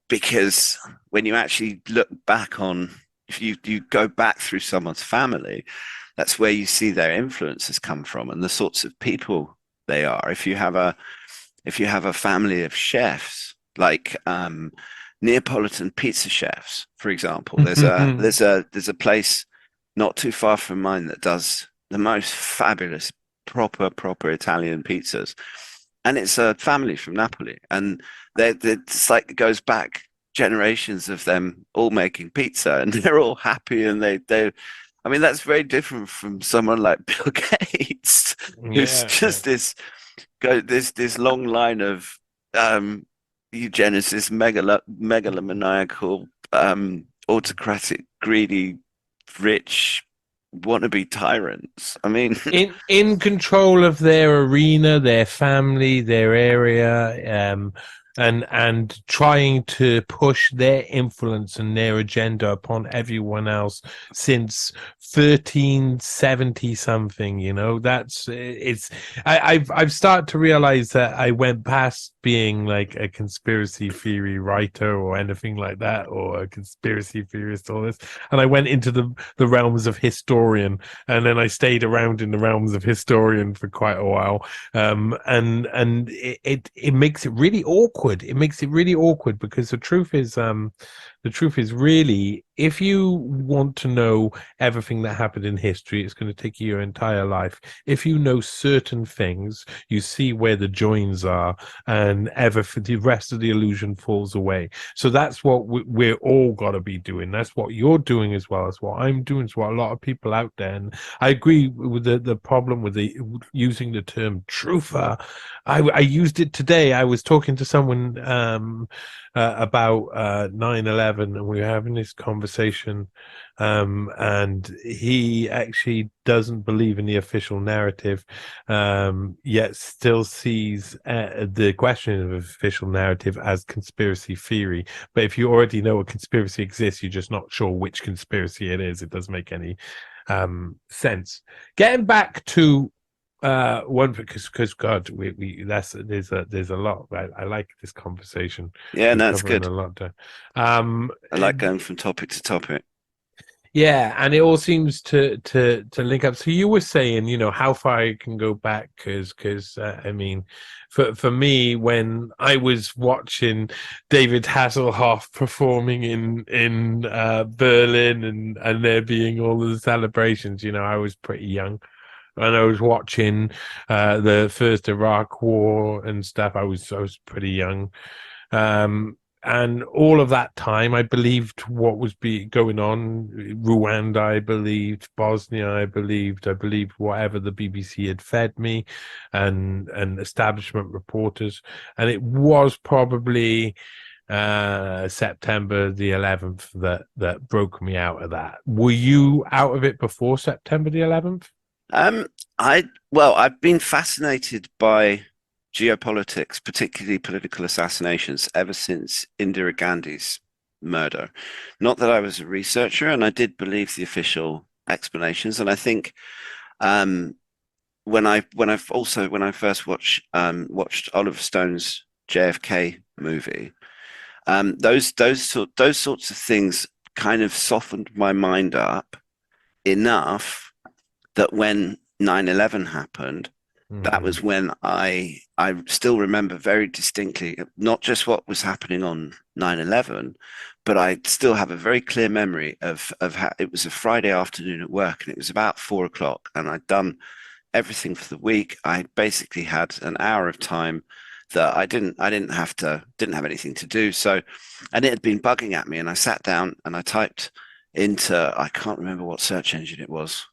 Speaker 2: Because when you actually look back on, if you go back through someone's family, that's where you see their influences come from and the sorts of people they are. If you have a family of chefs like Neapolitan pizza chefs, for example. There's a place not too far from mine that does the most fabulous proper Italian pizzas, and it's a family from Napoli, and it's like it goes back generations of them all making pizza, and they're all happy, and they. I mean, that's very different from someone like Bill Gates, who's just this long line of eugenicist, megalomaniacal, autocratic, greedy, rich, wannabe tyrants. I mean,
Speaker 1: in control of their arena, their family, their area, and trying to push their influence and their agenda upon everyone else since 1370 something. You know, I've started to realize that I went past being like a conspiracy theory writer or anything like that, or a conspiracy theorist or this, and I went into the realms of historian, and then I stayed around in the realms of historian for quite a while, and it makes it really awkward. It makes it really awkward because the truth is really, if you want to know everything that happened in history, it's going to take you your entire life. If you know certain things, you see where the joins are, and the rest of the illusion falls away. So that's what we're all got to be doing. That's what you're doing as well as what I'm doing. It's what a lot of people out there. And I agree with the problem with using the term truther. I used it today. I was talking to someone about 9/11, and we were having this conversation, and he actually doesn't believe in the official narrative, yet still sees the question of official narrative as conspiracy theory. But if you already know a conspiracy exists, you're just not sure which conspiracy it is. It doesn't make any sense. Getting back to one, because God, there's a lot. I like this conversation.
Speaker 2: Yeah, no, it's good.
Speaker 1: A lot there.
Speaker 2: I like going from topic to topic.
Speaker 1: Yeah, and it all seems to link up. So you were saying, you know, how far you can go back, because I mean, for me, when I was watching David Hasselhoff performing in Berlin, and there being all the celebrations, you know, I was pretty young. And I was watching the first Iraq War and stuff. I was pretty young, and all of that time, I believed what was going on. Rwanda, I believed. Bosnia, I believed whatever the BBC had fed me, and establishment reporters. And it was probably September the 11th that broke me out of that. Were you out of it before September the 11th?
Speaker 2: I've been fascinated by geopolitics, particularly political assassinations, ever since Indira Gandhi's murder. Not that I was a researcher, and I did believe the official explanations. And I think when I first watched Oliver Stone's JFK movie, those sorts of things kind of softened my mind up enough that when 9/11 happened, that was when I still remember very distinctly, not just what was happening on 9/11, but I still have a very clear memory of how it was a Friday afternoon at work, and it was about 4 o'clock, and I'd done everything for the week. I basically had an hour of time that I didn't have anything to do. So, and it had been bugging at me, and I sat down and I typed into, I can't remember what search engine it was.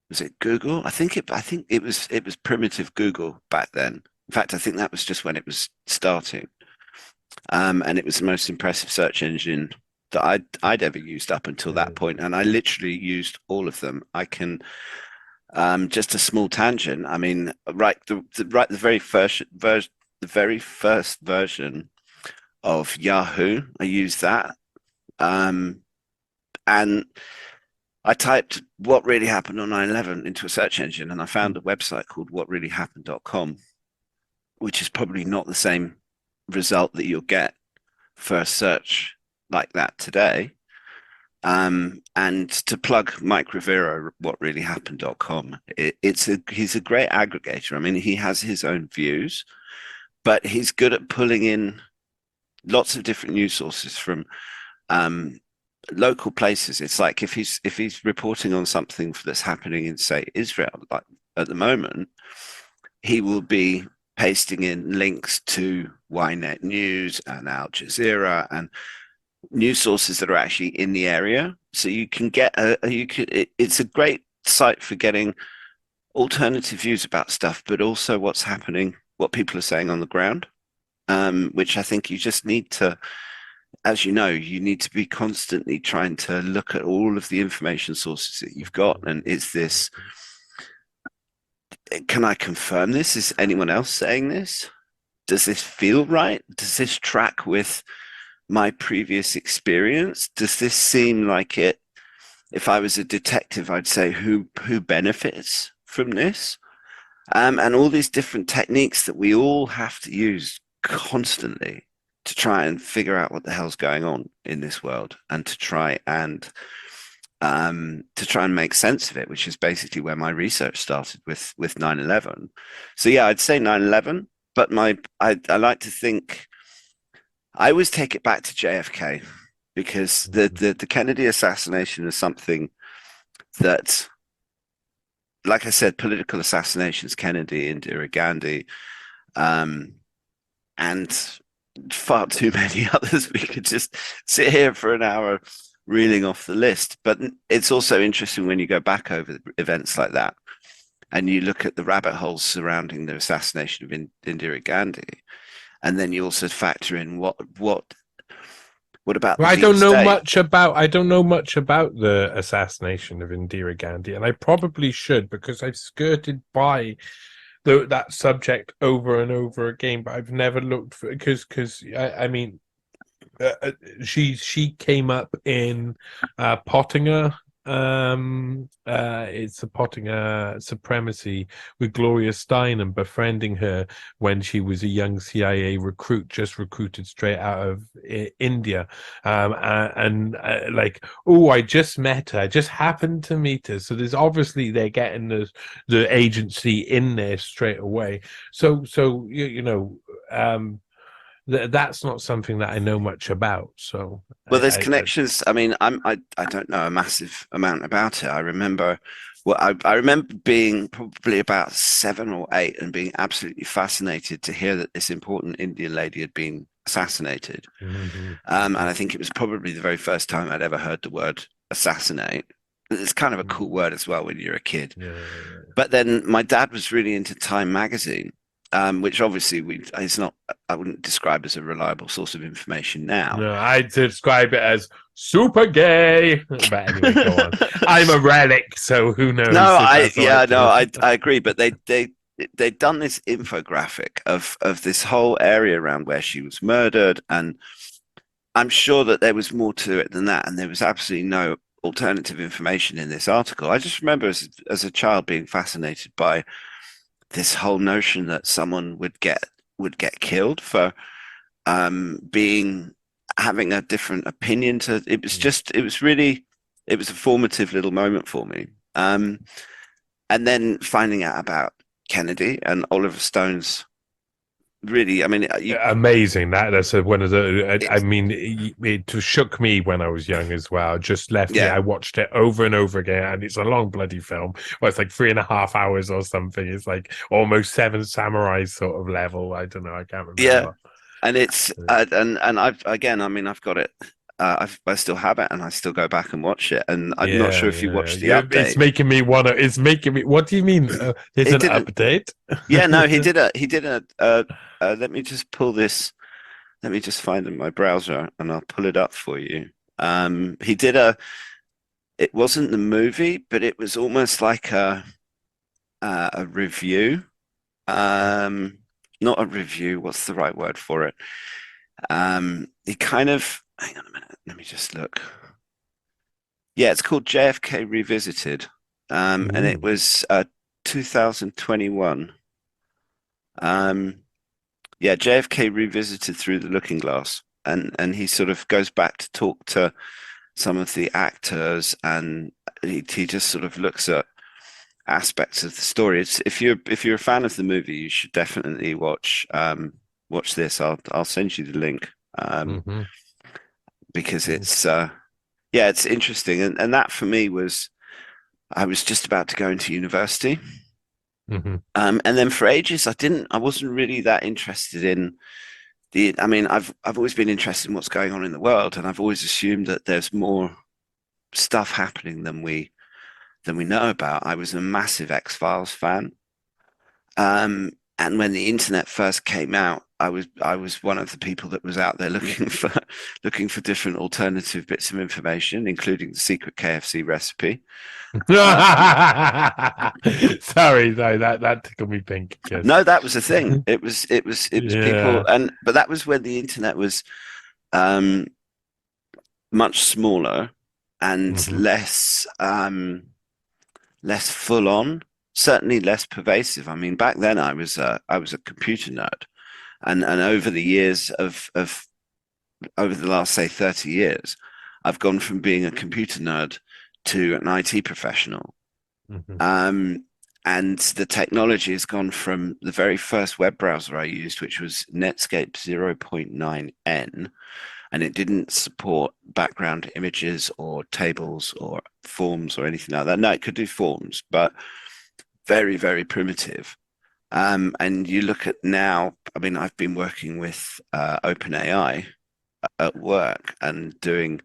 Speaker 2: Was it Google? I think it was primitive Google back then. In fact, I think that was just when it was starting. And it was the most impressive search engine that I'd ever used up until that point. And I literally used all of them. I can, just a small tangent. I mean, the very first version of Yahoo, I used that. And I typed what really happened on 9/11 into a search engine, and I found a website called whatreallyhappened.com, which is probably not the same result that you'll get for a search like that today. And to plug Mike Rivera, whatreallyhappened.com, he's a great aggregator. I mean, he has his own views, but he's good at pulling in lots of different news sources from local places. It's like if he's reporting on something that's happening in, say, Israel, like at the moment, he will be pasting in links to Ynet News and Al Jazeera and news sources that are actually in the area. So you can get it's a great site for getting alternative views about stuff, but also what's happening, what people are saying on the ground, which I think you just need to, as you know, you need to be constantly trying to look at all of the information sources that you've got. And can I confirm this? Is anyone else saying this? Does this feel right? Does this track with my previous experience? Does this seem like it? If I was a detective, I'd say who benefits from this? And all these different techniques that we all have to use constantly to try and figure out what the hell's going on in this world, and to try and make sense of it, which is basically where my research started with 9/11. So yeah, I'd say 9/11, but I like to think I always take it back to JFK, because the Kennedy assassination is something that, like I said, political assassinations, Kennedy, Indira Gandhi, and far too many others. We could just sit here for an hour reeling off the list. But it's also interesting when you go back over events like that and you look at the rabbit holes surrounding the assassination of Indira Gandhi, and then you also factor in what about the
Speaker 1: I
Speaker 2: deep
Speaker 1: don't know
Speaker 2: state?
Speaker 1: much about the assassination of Indira Gandhi, and I probably should, because I've skirted by that subject over and over again, but I've never looked for, because I mean, she came up in Pottinger. It's a Pottinger supremacy with Gloria Steinem befriending her when she was a young CIA recruit, just recruited straight out of India. Like, oh, I just met her. I just happened to meet her. So there's obviously they're getting the agency in there straight away. So you know. That's not something that I know much about. So,
Speaker 2: Well, there's connections. I mean, I don't know a massive amount about it. I remember, well, I remember being probably about 7 or 8 and being absolutely fascinated to hear that this important Indian lady had been assassinated. And I think it was probably the very first time I'd ever heard the word assassinate. It's kind of a cool word as well when you're a kid.
Speaker 1: Yeah.
Speaker 2: But then my dad was really into Time magazine, which obviously I wouldn't describe as a reliable source of information now.
Speaker 1: No, I'd describe it as super gay. But anyway, go on. I'm a relic, so who knows?
Speaker 2: No, I agree. But they'd done this infographic of this whole area around where she was murdered, and I'm sure that there was more to it than that, and there was absolutely no alternative information in this article. I just remember as a child being fascinated by this whole notion that someone would get killed for having a different opinion to it. Was a formative little moment for me. And then finding out about Kennedy and Oliver Stone's, really, I mean,
Speaker 1: amazing. That's one of the. I mean, it shook me when I was young as well. Just left me. I watched it over and over again, and it's a long bloody film. Well, it's like 3.5 hours or something. It's like almost Seven Samurai sort of level. I don't know. I can't remember.
Speaker 2: Yeah, and it's and I've got it. I still have it, and I still go back and watch it. And I'm not sure if you watched the update.
Speaker 1: It's making me wanna. It's making me. What do you mean? There's an update?
Speaker 2: Yeah, no, he did a. Let me just pull this. Let me just find in my browser, and I'll pull it up for you. He did a. It wasn't the movie, but it was almost like a review. Not a review. What's the right word for it? He kind of. Hang on a minute. Let me just look. Yeah, it's called JFK Revisited, and it was 2021. Yeah, JFK Revisited through the Looking Glass, and he sort of goes back to talk to some of the actors, and he just sort of looks at aspects of the story. If you're a fan of the movie, you should definitely watch this. I'll send you the link.
Speaker 1: Mm-hmm.
Speaker 2: because it's it's interesting, and that for me was I was just about to go into university.
Speaker 1: Mm-hmm.
Speaker 2: And then for ages, I wasn't really that interested in I mean, I've always been interested in what's going on in the world, and I've always assumed that there's more stuff happening than we know about. I was a massive X-Files fan. And when the internet first came out, I was one of the people that was out there looking for different alternative bits of information, including the secret KFC recipe.
Speaker 1: Sorry, that tickled me pink. Yes.
Speaker 2: No, that was the thing. It was people,
Speaker 1: Yeah.
Speaker 2: but that was when the internet was um, much smaller and
Speaker 1: Mm-hmm.
Speaker 2: less full on, certainly less pervasive. I mean, back then I was a computer nerd, and over the years of over the last say 30 years, I've gone from being a computer nerd to an IT professional.
Speaker 1: Mm-hmm.
Speaker 2: And the technology has gone from the very first web browser I used, which was Netscape 0.9n, and it didn't support background images or tables or forms or anything like that. No, it could do forms, but very, very primitive. And you look at now, I mean, I've been working with OpenAI at work and doing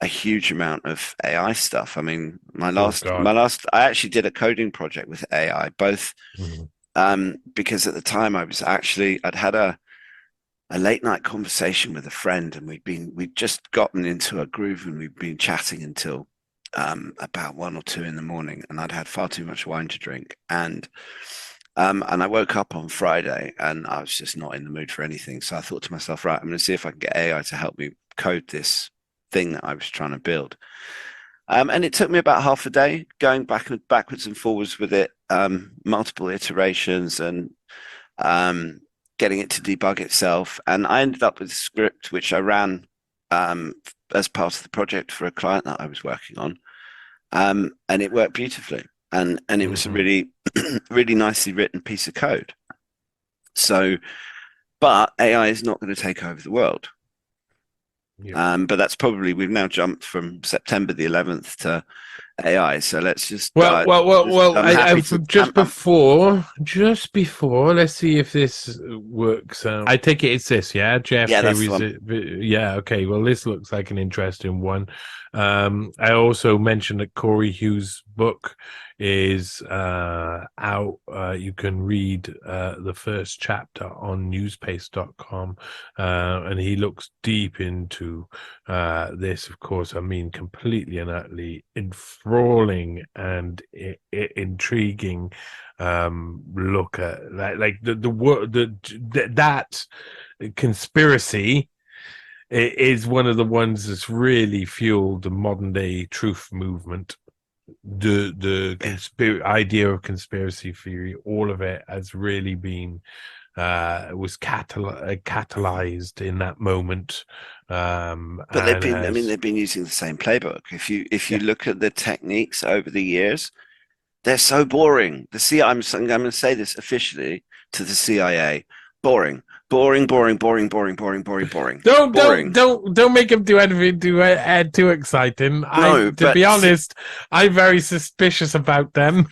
Speaker 2: a huge amount of AI stuff. I mean,
Speaker 1: Oh God.
Speaker 2: I actually did a coding project with AI, both
Speaker 1: Mm-hmm.
Speaker 2: because at the time I'd had a late night conversation with a friend, and we'd just gotten into a groove, and we'd been chatting until about 1 or 2 in the morning, and I'd had far too much wine to drink, and I woke up on Friday and I was just not in the mood for anything. So I thought to myself, right, I'm going to see if I can get AI to help me code this thing that I was trying to build. And it took me about half a day going backwards and forwards with it, multiple iterations, and getting it to debug itself. And I ended up with a script which I ran as part of the project for a client that I was working on. And it worked beautifully. And it was a really, really nicely written piece of code. So, but AI is not going to take over the world.
Speaker 1: Yeah.
Speaker 2: But that's probably, we've now jumped from September the 11th to AI. So let's just,
Speaker 1: Well.
Speaker 2: I'm happy to,
Speaker 1: Just before, let's see if this works. I take it it's this, yeah.
Speaker 2: yeah,
Speaker 1: JFK
Speaker 2: that's the
Speaker 1: was
Speaker 2: one.
Speaker 1: it? Yeah. Okay. Well, this looks like an interesting one. I also mentioned that Corey Hughes' book is out. You can read the first chapter on newspaste.com, and he looks deep into this. Of course, I mean, completely and utterly enthralling and intriguing look at like that conspiracy is one of the ones that's really fueled the modern day truth movement. The idea of conspiracy theory, all of it has really been was catalyzed in that moment.
Speaker 2: But
Speaker 1: And
Speaker 2: I mean,
Speaker 1: has
Speaker 2: they've been using the same playbook. If you
Speaker 1: Yeah.
Speaker 2: look at the techniques over the years, they're so boring. I'm going to say this officially to the CIA. Boring, boring, boring, boring, boring, boring, boring, boring, boring.
Speaker 1: Don't make him do anything too exciting.
Speaker 2: No,
Speaker 1: To
Speaker 2: but
Speaker 1: be honest, I'm very suspicious about them.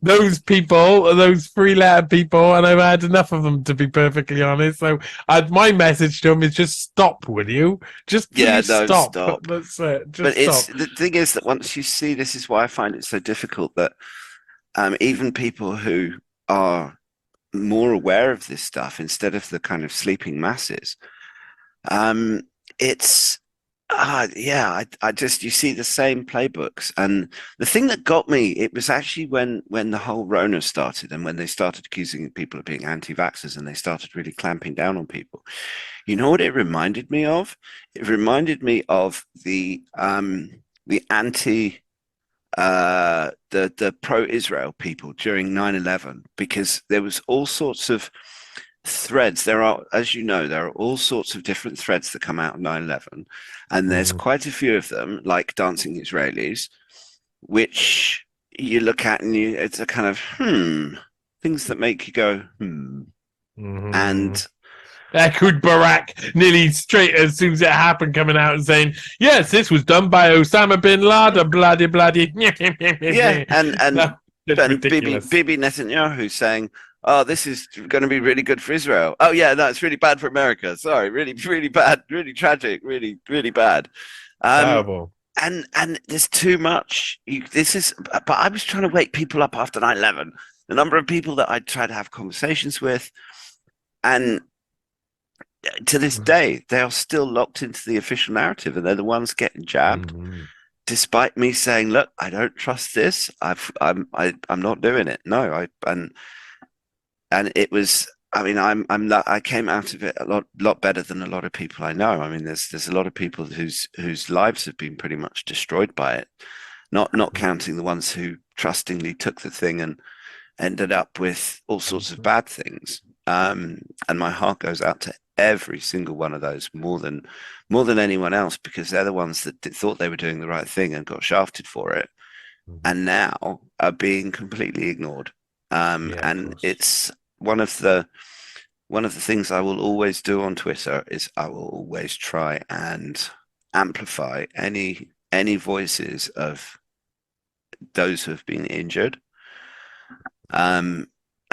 Speaker 1: Those people, those 3-letter people, and I've had enough of them, to be perfectly honest. So, my message to them is just stop, will you? Just
Speaker 2: yeah,
Speaker 1: please
Speaker 2: no,
Speaker 1: stop.
Speaker 2: stop.
Speaker 1: That's it.
Speaker 2: But
Speaker 1: Just
Speaker 2: it's
Speaker 1: stop.
Speaker 2: the thing is that once you see, this is why I find it so difficult that even people who are more aware of this stuff, instead of the kind of sleeping masses, um, it's I just, you see the same playbooks. And the thing that got me, it was actually when the whole Rona started, and when they started accusing people of being anti-vaxxers, and they started really clamping down on people. You know what it reminded me of? It reminded me of the anti the pro-Israel people during 9/11, because there was all sorts of threads. There are, as you know, there are all sorts of different threads that come out of 9/11, and there's
Speaker 1: Mm,
Speaker 2: quite a few of them, like Dancing Israelis, which you look at and it's a kind of things that make you go
Speaker 1: mm,
Speaker 2: and
Speaker 1: Echoed Barack nearly straight as soon as it happened, coming out and saying, "Yes, this was done by Osama bin Laden." Bloody, bloody.
Speaker 2: Yeah, and
Speaker 1: That's ridiculous.
Speaker 2: Bibi Netanyahu saying, "Oh, this is going to be really good for Israel." Oh yeah, no, it's really bad for America. Sorry, really, really bad, really tragic, really, really bad.
Speaker 1: Terrible.
Speaker 2: And there's too much. But I was trying to wake people up after 9/11. The number of people that I tried to have conversations with, and to this day, they are still locked into the official narrative, and they're the ones getting jabbed. Despite me saying, "Look, I don't trust this. I'm not doing it." No, and it was. I mean, I came out of it a lot better than a lot of people I know. I mean, there's a lot of people whose lives have been pretty much destroyed by it. Not counting the ones who trustingly took the thing and ended up with all sorts of bad things. And my heart goes out to every single one of those more than anyone else, because they're the ones that thought they were doing the right thing and got shafted for it, and now are being completely ignored. And it's one of the things I will always do on Twitter is I will always try and amplify any voices of those who have been injured.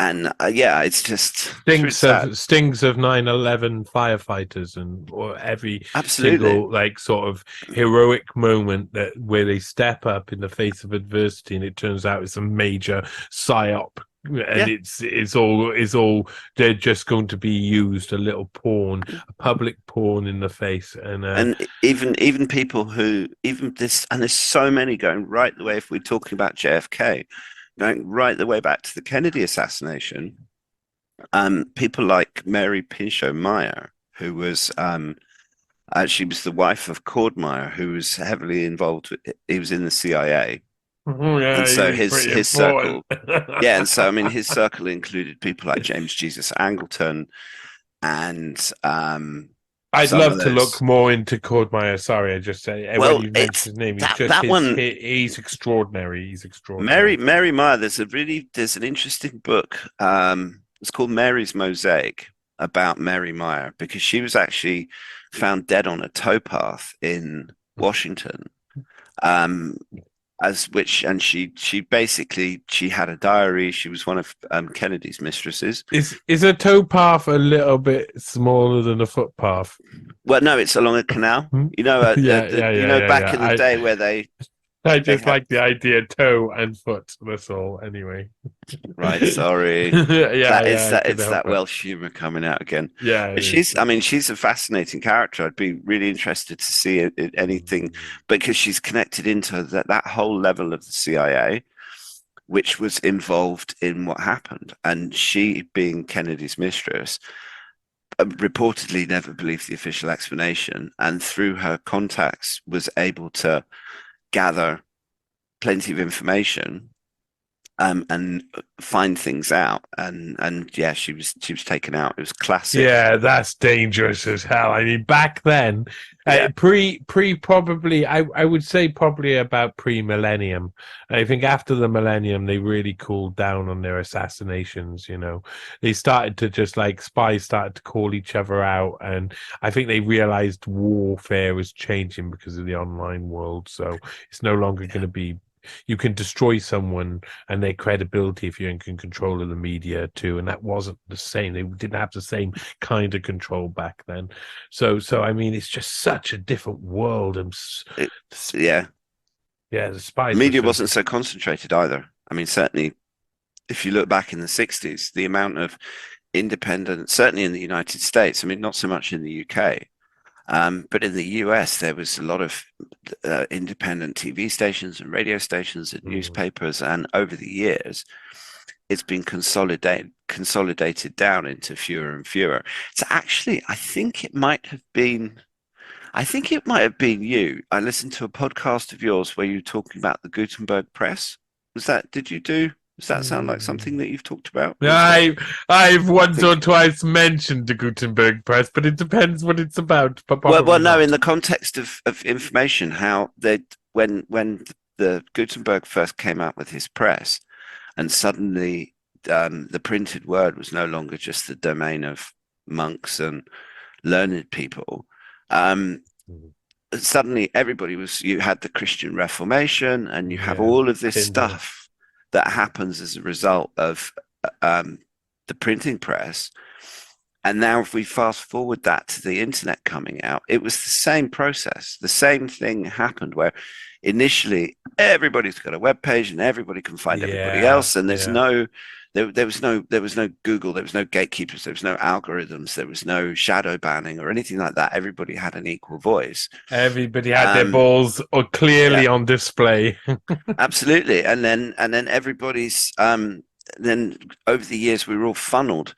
Speaker 2: It's just
Speaker 1: stings of 9/11 firefighters or every single sort of heroic moment where they step up in the face of adversity, and it turns out it's a major psyop, and it's all they're just going to be used, a little pawn, a public pawn in the face, and
Speaker 2: even people who there's so many going right the way, if we're talking about JFK, going right the way back to the Kennedy assassination, people like Mary Pinchot Meyer, who was she was the wife of Cord Meyer, who was heavily involved he was in the CIA. And so his circle, and so I mean his circle included people like James Jesus Angleton, and
Speaker 1: I'd love to look more into Cord Meyer. Sorry, I just say when you mentioned his name, he's extraordinary. He's extraordinary.
Speaker 2: Mary Meyer. There's an interesting book. It's called Mary's Mosaic, about Mary Meyer, because she was actually found dead on a towpath in Washington. She had a diary. She was one of Kennedy's mistresses.
Speaker 1: Is a towpath a little bit smaller than a footpath?
Speaker 2: Well, no, it's along a canal. Back in the day where they.
Speaker 1: I just like the idea, toe and foot. That's all. Anyway.
Speaker 2: Right. Sorry. It's that Welsh humour coming out again.
Speaker 1: Yeah.
Speaker 2: But she's a fascinating character. I'd be really interested to see anything, because she's connected into that whole level of the CIA, which was involved in what happened. And she, being Kennedy's mistress, reportedly never believed the official explanation, and through her contacts was able to gather plenty of information and find things out, and she was taken out. It was classic.
Speaker 1: Yeah, that's dangerous as hell. I mean, back then, pre probably, I would say probably about pre-millennium. I think after the millennium, they really cooled down on their assassinations. They started to just spies started to call each other out, and I think they realized warfare was changing because of the online world. So it's no longer going to be. You can destroy someone and their credibility if you're in control of the media too, and that wasn't the same. They didn't have the same kind of control back then. So I mean, it's just such a different world. And the spies.
Speaker 2: Media wasn't so concentrated either. I mean, certainly, if you look back in the 60s, the amount of independent, certainly in the United States. I mean, not so much in the UK. But in the US, there was a lot of independent TV stations and radio stations and newspapers, and over the years, it's been consolidated down into fewer and fewer. So actually, I think it might have been you. I listened to a podcast of yours where you were talking about the Gutenberg press. Does that sound like something that you've talked about?
Speaker 1: I've once or twice mentioned the Gutenberg press, but it depends what it's about.
Speaker 2: No, in the context of information, how when the Gutenberg first came out with his press, and suddenly the printed word was no longer just the domain of monks and learned people, suddenly you had the Christian Reformation, and you have all of this stuff that happens as a result of the printing press. And now if we fast forward that to the internet coming out, it was the same process. The same thing happened where initially everybody's got a web page and everybody can find everybody else. And there was no Google, there was no gatekeepers, there was no algorithms, there was no shadow banning or anything like that. Everybody had an equal voice.
Speaker 1: Everybody had their balls clearly on display.
Speaker 2: Absolutely. And then everybody's then over the years we were all funneled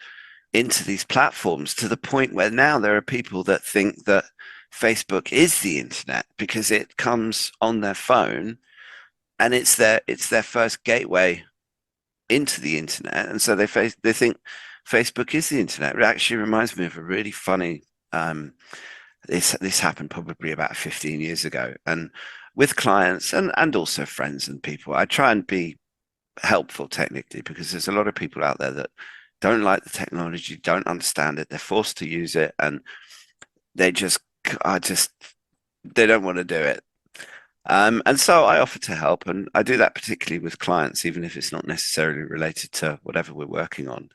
Speaker 2: into these platforms to the point where now there are people that think that Facebook is the internet because it comes on their phone and it's their first gateway into the internet, and so they think Facebook is the internet. It actually reminds me of a really funny this happened probably about 15 years ago, and with clients and also friends and people, I try and be helpful technically, because there's a lot of people out there that don't like the technology, don't understand it, they're forced to use it, and they don't want to do it. And so I offer to help, and I do that particularly with clients, even if it's not necessarily related to whatever we're working on.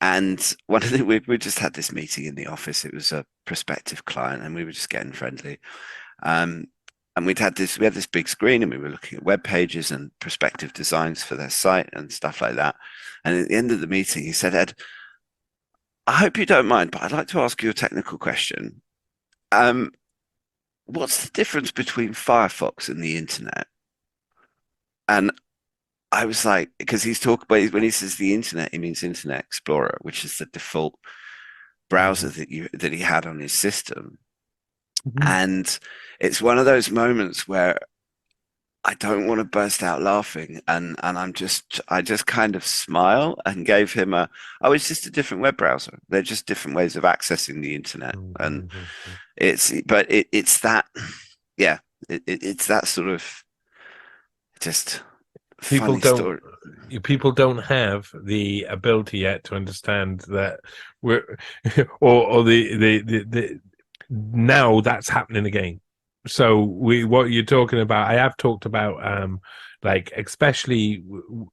Speaker 2: And one of the we just had this meeting in the office. It was a prospective client, and we were just getting friendly. And we had this big screen, and we were looking at web pages and prospective designs for their site and stuff like that. And at the end of the meeting, he said, "Ed, I hope you don't mind, but I'd like to ask you a technical question. What's the difference between Firefox and the internet?" And I was like, because when he says the internet, he means Internet Explorer, which is the default browser that he had on his system. And it's one of those moments where I don't want to burst out laughing, and I just kind of smile and gave him it's just a different web browser. They're just different ways of accessing the internet. And it's that sort of just
Speaker 1: people don't have the ability yet to understand that the now that's happening again. So what you're talking about, I have talked about, like especially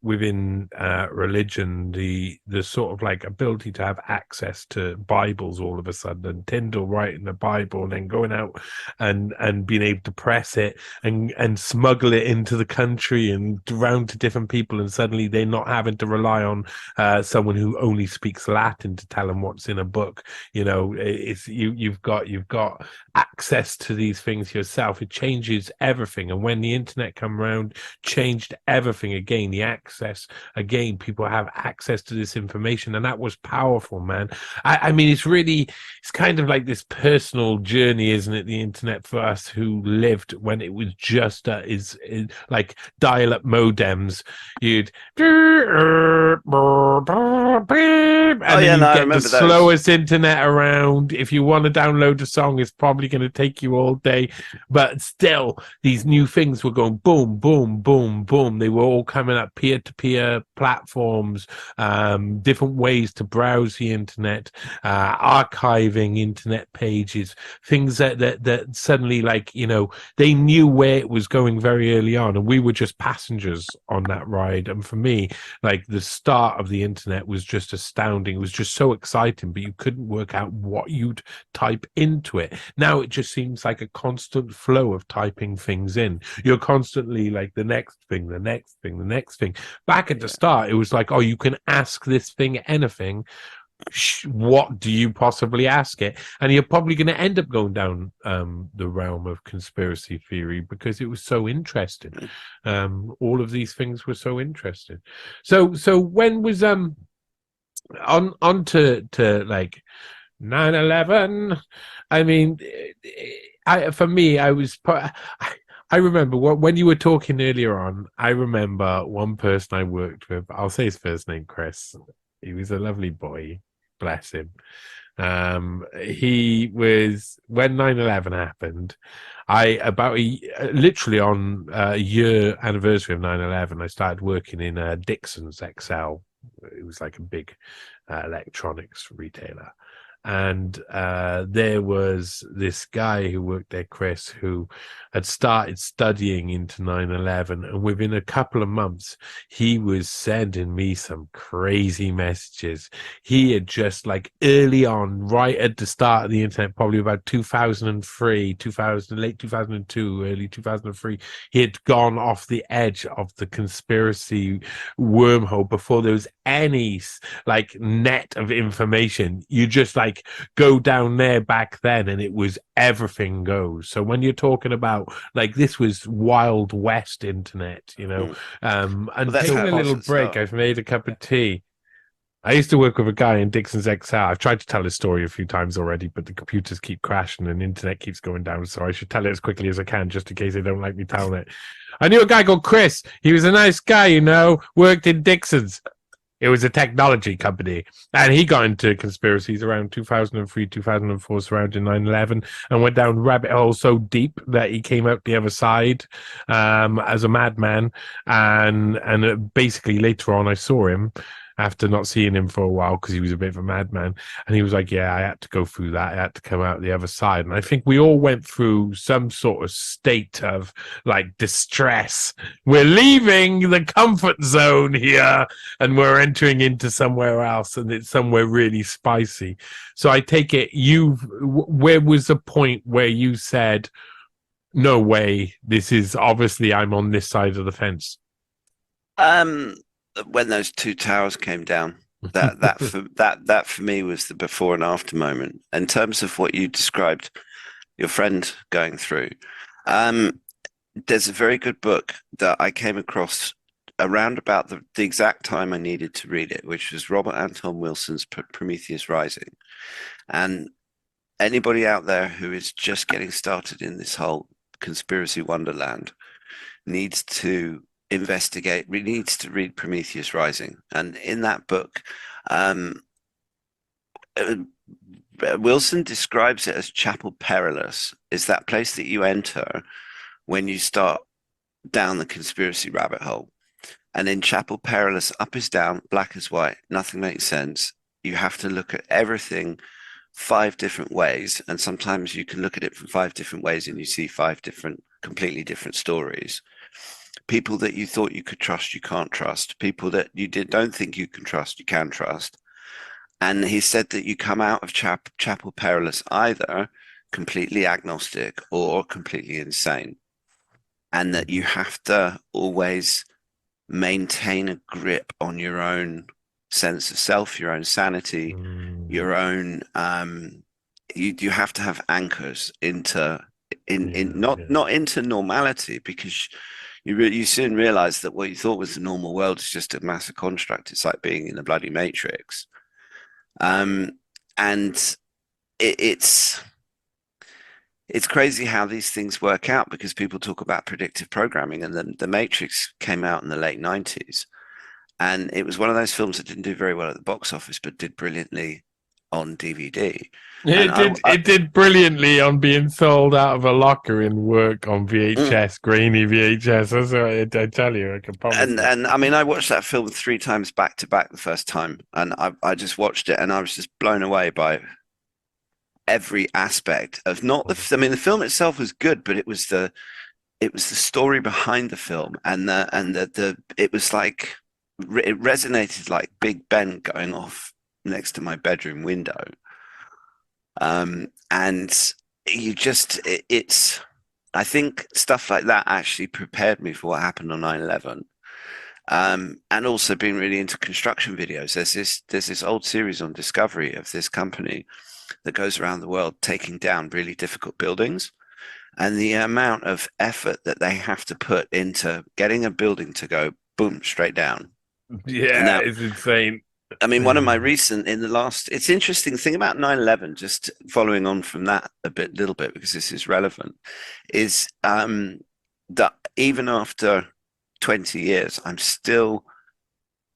Speaker 1: within religion, the sort of like ability to have access to Bibles all of a sudden, and Tyndall writing the Bible and then going out and being able to press it and smuggle it into the country and around to different people, and suddenly they're not having to rely on someone who only speaks Latin to tell them what's in a book. It's you've got access to these things yourself. It changes everything. And when the internet come around, changed everything again. The access again, people have access to this information, and that was powerful, man. I mean, it's kind of like this personal journey, isn't it? The internet for us who lived when it was just is like dial-up modems. You'd and then you get the slowest internet around. If you want to download a song, it's probably going to take you all day, but still these new things were going boom, boom, boom, boom. They were all coming up, peer-to-peer platforms, different ways to browse the internet, archiving internet pages, things that suddenly, like, they knew where it was going very early on, and we were just passengers on that ride. And for me, like, the start of the internet was just astounding. It was just so exciting, but you couldn't work out what you'd type into it. Now it just seems like a constant flow of typing things in. You're constantly like the next thing, the next thing, the next thing. Back at the start, it was like, oh, you can ask this thing anything. What do you possibly ask it? And you're probably going to end up going down the realm of conspiracy theory, because it was so interesting. All of these things were so interesting. So when was on to like 9/11? I mean, I remember when you were talking earlier on, I remember one person I worked with. I'll say his first name, Chris. He was a lovely boy, bless him. He was, when 9/11 happened, literally on a year anniversary of 9/11, I started working in Dixon's XL. It was like a big electronics retailer. And there was this guy who worked there, Chris, who had started studying into 9/11. And within a couple of months, he was sending me some crazy messages. He had just like early on, right at the start of the internet, probably about 2003, 2000, late 2002, early 2003, he had gone off the edge of the conspiracy wormhole before there was any like net of information. You just like go down there back then and it was everything goes. So when you're talking about like this was Wild West internet, and
Speaker 2: Well, that's
Speaker 1: taking
Speaker 2: how
Speaker 1: a
Speaker 2: it
Speaker 1: little
Speaker 2: was.
Speaker 1: break, I've made a cup of tea. I used to work with a guy in Dixon's XL. I've tried to tell his story a few times already, but the computers keep crashing and the internet keeps going down. So I should tell it as quickly as I can, just in case they don't like me telling it. I knew a guy called Chris. He was a nice guy, worked in Dixon's. It was a technology company, and he got into conspiracies around 2003, 2004, surrounding 9/11, and went down rabbit hole so deep that he came out the other side as a madman. And basically later on, I saw him after not seeing him for a while because he was a bit of a madman. And he was like, yeah, I had to go through that. I had to come out the other side. And I think we all went through some sort of state of like distress. We're leaving the comfort zone here and we're entering into somewhere else, and it's somewhere really spicy. So I take it where was the point where you said, no way, this is obviously I'm on this side of the fence?
Speaker 2: When those two towers came down, that for me was the before and after moment. In terms of what you described, your friend going through, there's a very good book that I came across around about the exact time I needed to read it, which was Robert Anton Wilson's Prometheus Rising. And anybody out there who is just getting started in this whole conspiracy wonderland needs to investigate, needs to read Prometheus Rising. And in that book, Wilson describes it as Chapel Perilous, is that place that you enter when you start down the conspiracy rabbit hole. And in Chapel Perilous, up is down, black is white, nothing makes sense. You have to look at everything 5 different ways, and sometimes you can look at it from 5 different ways and you see 5 completely different stories. People that you thought you could trust, you can't trust. People that you don't think you can trust, you can trust. And he said that you come out of Chapel Perilous either completely agnostic or completely insane, and that you have to always maintain a grip on your own sense of self, your own sanity, your own. You have to have anchors not into normality, because you soon realize that what you thought was the normal world is just a massive construct. It's like being in the bloody Matrix. And it's crazy how these things work out, because people talk about predictive programming, and then the Matrix came out in the late 90s, and it was one of those films that didn't do very well at the box office but did brilliantly on DVD.
Speaker 1: It did brilliantly on being sold out of a locker in work on VHS, grainy VHS. That's what I tell you. I can promise.
Speaker 2: And I mean, I watched that film 3 times back to back the first time, and I just watched it and I was just blown away by every aspect of the film itself was good, but it was the story behind the film, and it was like it resonated like Big Ben going off next to my bedroom window. And I think stuff like that actually prepared me for what happened on 9/11. And also being really into construction videos. There's this old series on Discovery of this company that goes around the world taking down really difficult buildings, and the amount of effort that they have to put into getting a building to go boom straight down.
Speaker 1: Yeah, it's insane.
Speaker 2: I mean, one of my it's interesting thing about 9/11, just following on from that little bit, because this is relevant, is that even after 20 years, I'm still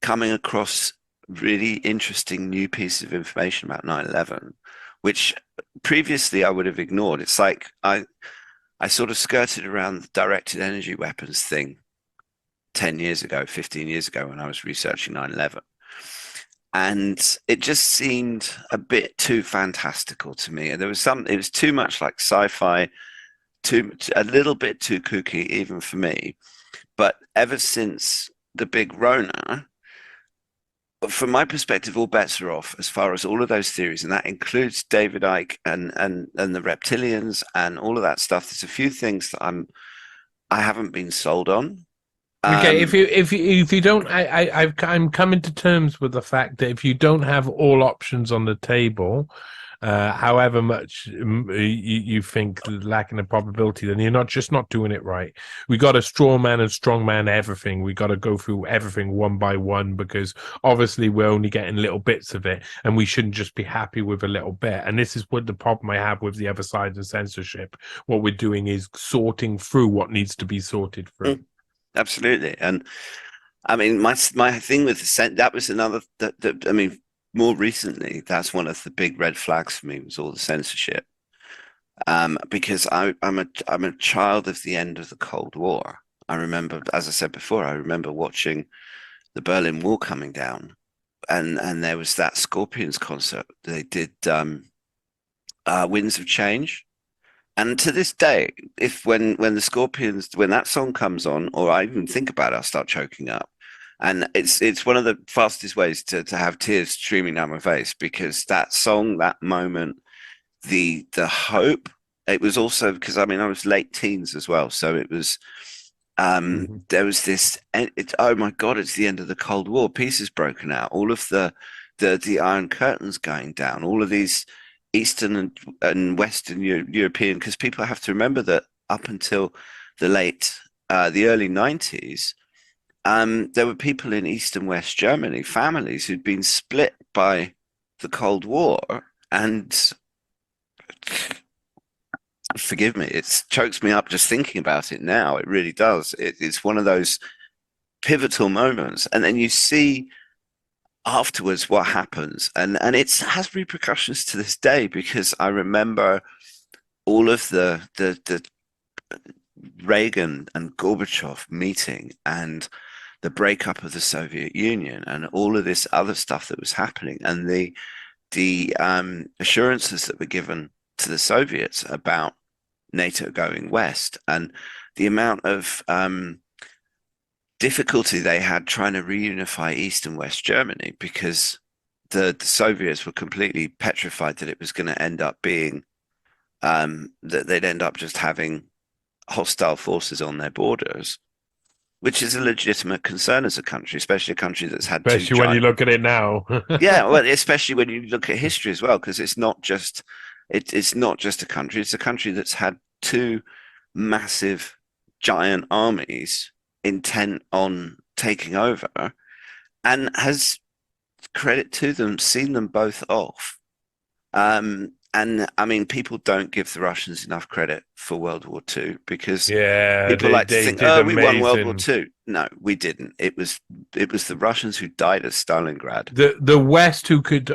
Speaker 2: coming across really interesting new pieces of information about 9/11, which previously I would have ignored. It's like I sort of skirted around the directed energy weapons thing 10 years ago, 15 years ago, when I was researching 9/11. and it just seemed a bit too fantastical to me. And there was it was too much like sci-fi, a little bit too kooky even for me. But ever since the big Rona, from my perspective, all bets are off as far as all of those theories, and that includes David Icke and the reptilians and all of that stuff. There's a few things that I haven't been sold on.
Speaker 1: Okay, if you don't, I'm coming to terms with the fact that if you don't have all options on the table, however much you think lacking a probability, then you're not doing it right. We got to straw man and strong man everything. We got to go through everything one by one, because obviously we're only getting little bits of it, and we shouldn't just be happy with a little bit. And this is what the problem I have with the other side of censorship. What we're doing is sorting through what needs to be sorted through.
Speaker 2: Absolutely. And I mean, my thing with that was another I mean, more recently, that's one of the big red flags for me, was all the censorship. Because I'm a child of the end of the Cold War. I remember, as I said before, I remember watching the Berlin Wall coming down, and there was that Scorpions concert. They did Winds of Change. And to this day, when the Scorpions, when that song comes on, or I even think about it, I start choking up. And it's one of the fastest ways to have tears streaming down my face, because that song, that moment, the hope. It was also because I mean I was late teens as well, so it was there was this. Oh my God, it's the end of the Cold War. Peace is broken out. All of the Iron Curtains going down. All of these Eastern and Western European, because people have to remember that up until the early 90s, there were people in East and West Germany, families who'd been split by the Cold War, and forgive me, it chokes me up just thinking about it now. It really does. It's one of those pivotal moments, and then you see afterwards what happens, and it has repercussions to this day, because I remember all of the Reagan and Gorbachev meeting, and the breakup of the Soviet Union, and all of this other stuff that was happening, and the assurances that were given to the Soviets about NATO going west, and the amount of difficulty they had trying to reunify East and West Germany, because the Soviets were completely petrified that it was going to end up being that they'd end up just having hostile forces on their borders, which is a legitimate concern as a country, especially a country that's had
Speaker 1: especially when you look at it now.
Speaker 2: Yeah, well, especially when you look at history as well, because it's not just a country; it's a country that's had two massive, giant armies intent on taking over, and has, credit to them, seen them both off. And I mean, people don't give the Russians enough credit for World War II, because people like to think, oh, we won World War II. No, we didn't. It was the Russians who died at Stalingrad.
Speaker 1: The West, who could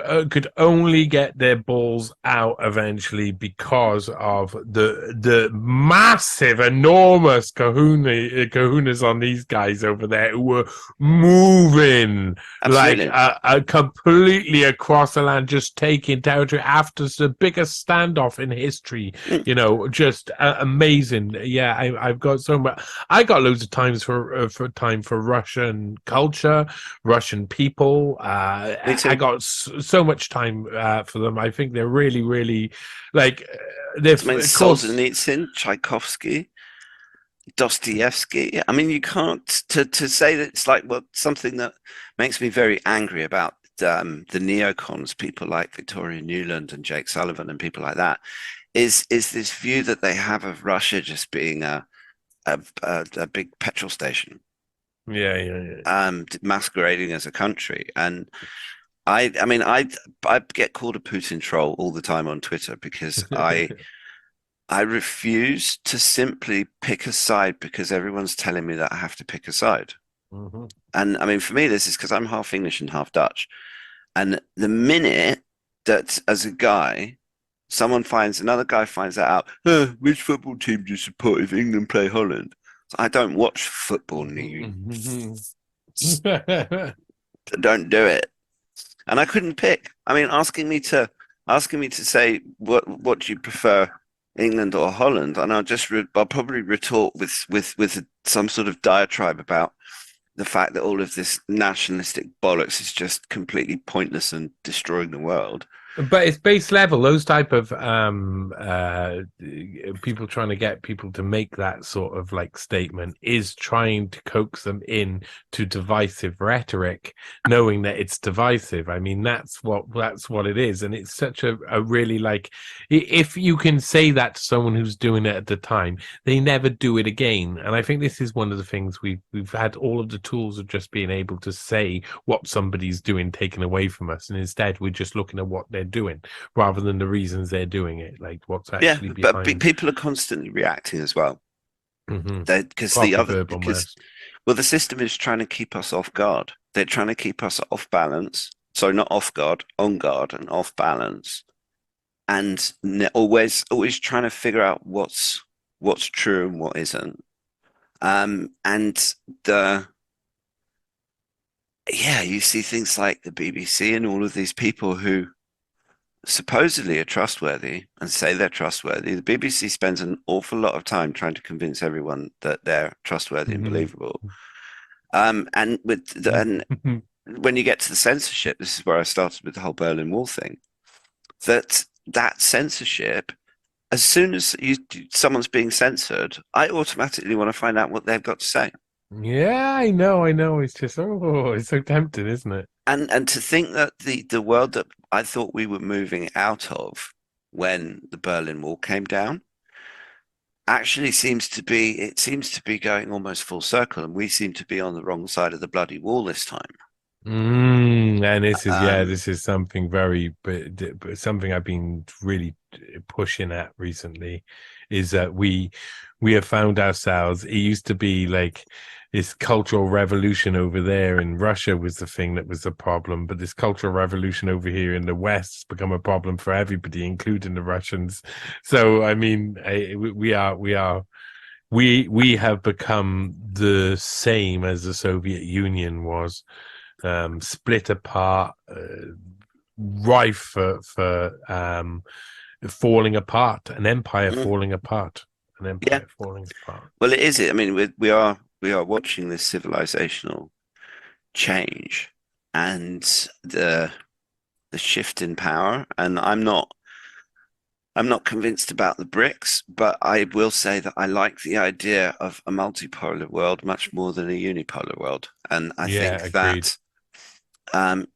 Speaker 1: only get their balls out eventually because of the massive, enormous kahunas on these guys over there, who were moving
Speaker 2: Absolutely.
Speaker 1: like completely across the land, just taking territory after the biggest standoff in history. You know, just amazing. Yeah, I've got so much. I got loads of times for Russian culture, Russian people. I got so much time for them. I think they're really, really like. They're
Speaker 2: Solzhenitsyn, Tchaikovsky, Dostoevsky. I mean, you can't to say that it's like, well, something that makes me very angry about the neocons, people like Victoria Nuland and Jake Sullivan and people like that, is this view that they have of Russia just being a big petrol station. Masquerading as a country. And I mean, I get called a Putin troll all the time on Twitter, because I refuse to simply pick a side because everyone's telling me that I have to pick a side.
Speaker 1: Mm-hmm.
Speaker 2: And I mean, for me, this is because I'm half English and half Dutch. And the minute that, as a guy, another guy finds that out, which football team do you support if England play Holland? I don't watch football news. Don't do it. and I couldn't pick. I mean, asking me to say what do you prefer, England or Holland, and I'll probably retort with some sort of diatribe about the fact that all of this nationalistic bollocks is just completely pointless and destroying the world.
Speaker 1: But it's base level. Those type of people trying to get people to make that sort of like statement is trying to coax them in to divisive rhetoric, knowing that it's divisive. I mean, that's what it is, and it's such a really like, if you can say that to someone who's doing it at the time, they never do it again. And I think this is one of the things we've had all of the tools of just being able to say what somebody's doing taken away from us, and instead we're just looking at what they're doing rather than the reasons they're doing it, like what's actually behind.
Speaker 2: People are constantly reacting as well. Because the system is trying to keep us off guard. They're trying to keep us off balance. So not off guard, on guard, and off balance, and always trying to figure out what's true and what isn't. You see things like the BBC and all of these people who supposedly are trustworthy and say they're trustworthy. The BBC spends an awful lot of time trying to convince everyone that they're trustworthy and believable. And when you get to the censorship, this is where I started with the whole Berlin Wall thing. That censorship, as soon as someone's being censored, I automatically want to find out what they've got to say.
Speaker 1: Yeah, I know. It's just it's so tempting, isn't it?
Speaker 2: And to think that the world that I thought we were moving out of when the Berlin Wall came down actually seems to be going almost full circle, and we seem to be on the wrong side of the bloody wall this time.
Speaker 1: And this is something something I've been really pushing at recently, is that we have found ourselves. It used to be like this cultural revolution over there in Russia was the thing that was the problem, but this cultural revolution over here in the West has become a problem for everybody, including the Russians. So I mean, we have become the same as the Soviet Union was, split apart, rife for falling apart, an empire falling apart, falling apart.
Speaker 2: Well, it is. I mean, we are watching this civilizational change and the shift in power. And I'm not convinced about the BRICS, but I will say that I like the idea of a multipolar world much more than a unipolar world. And I think
Speaker 1: agreed.
Speaker 2: that I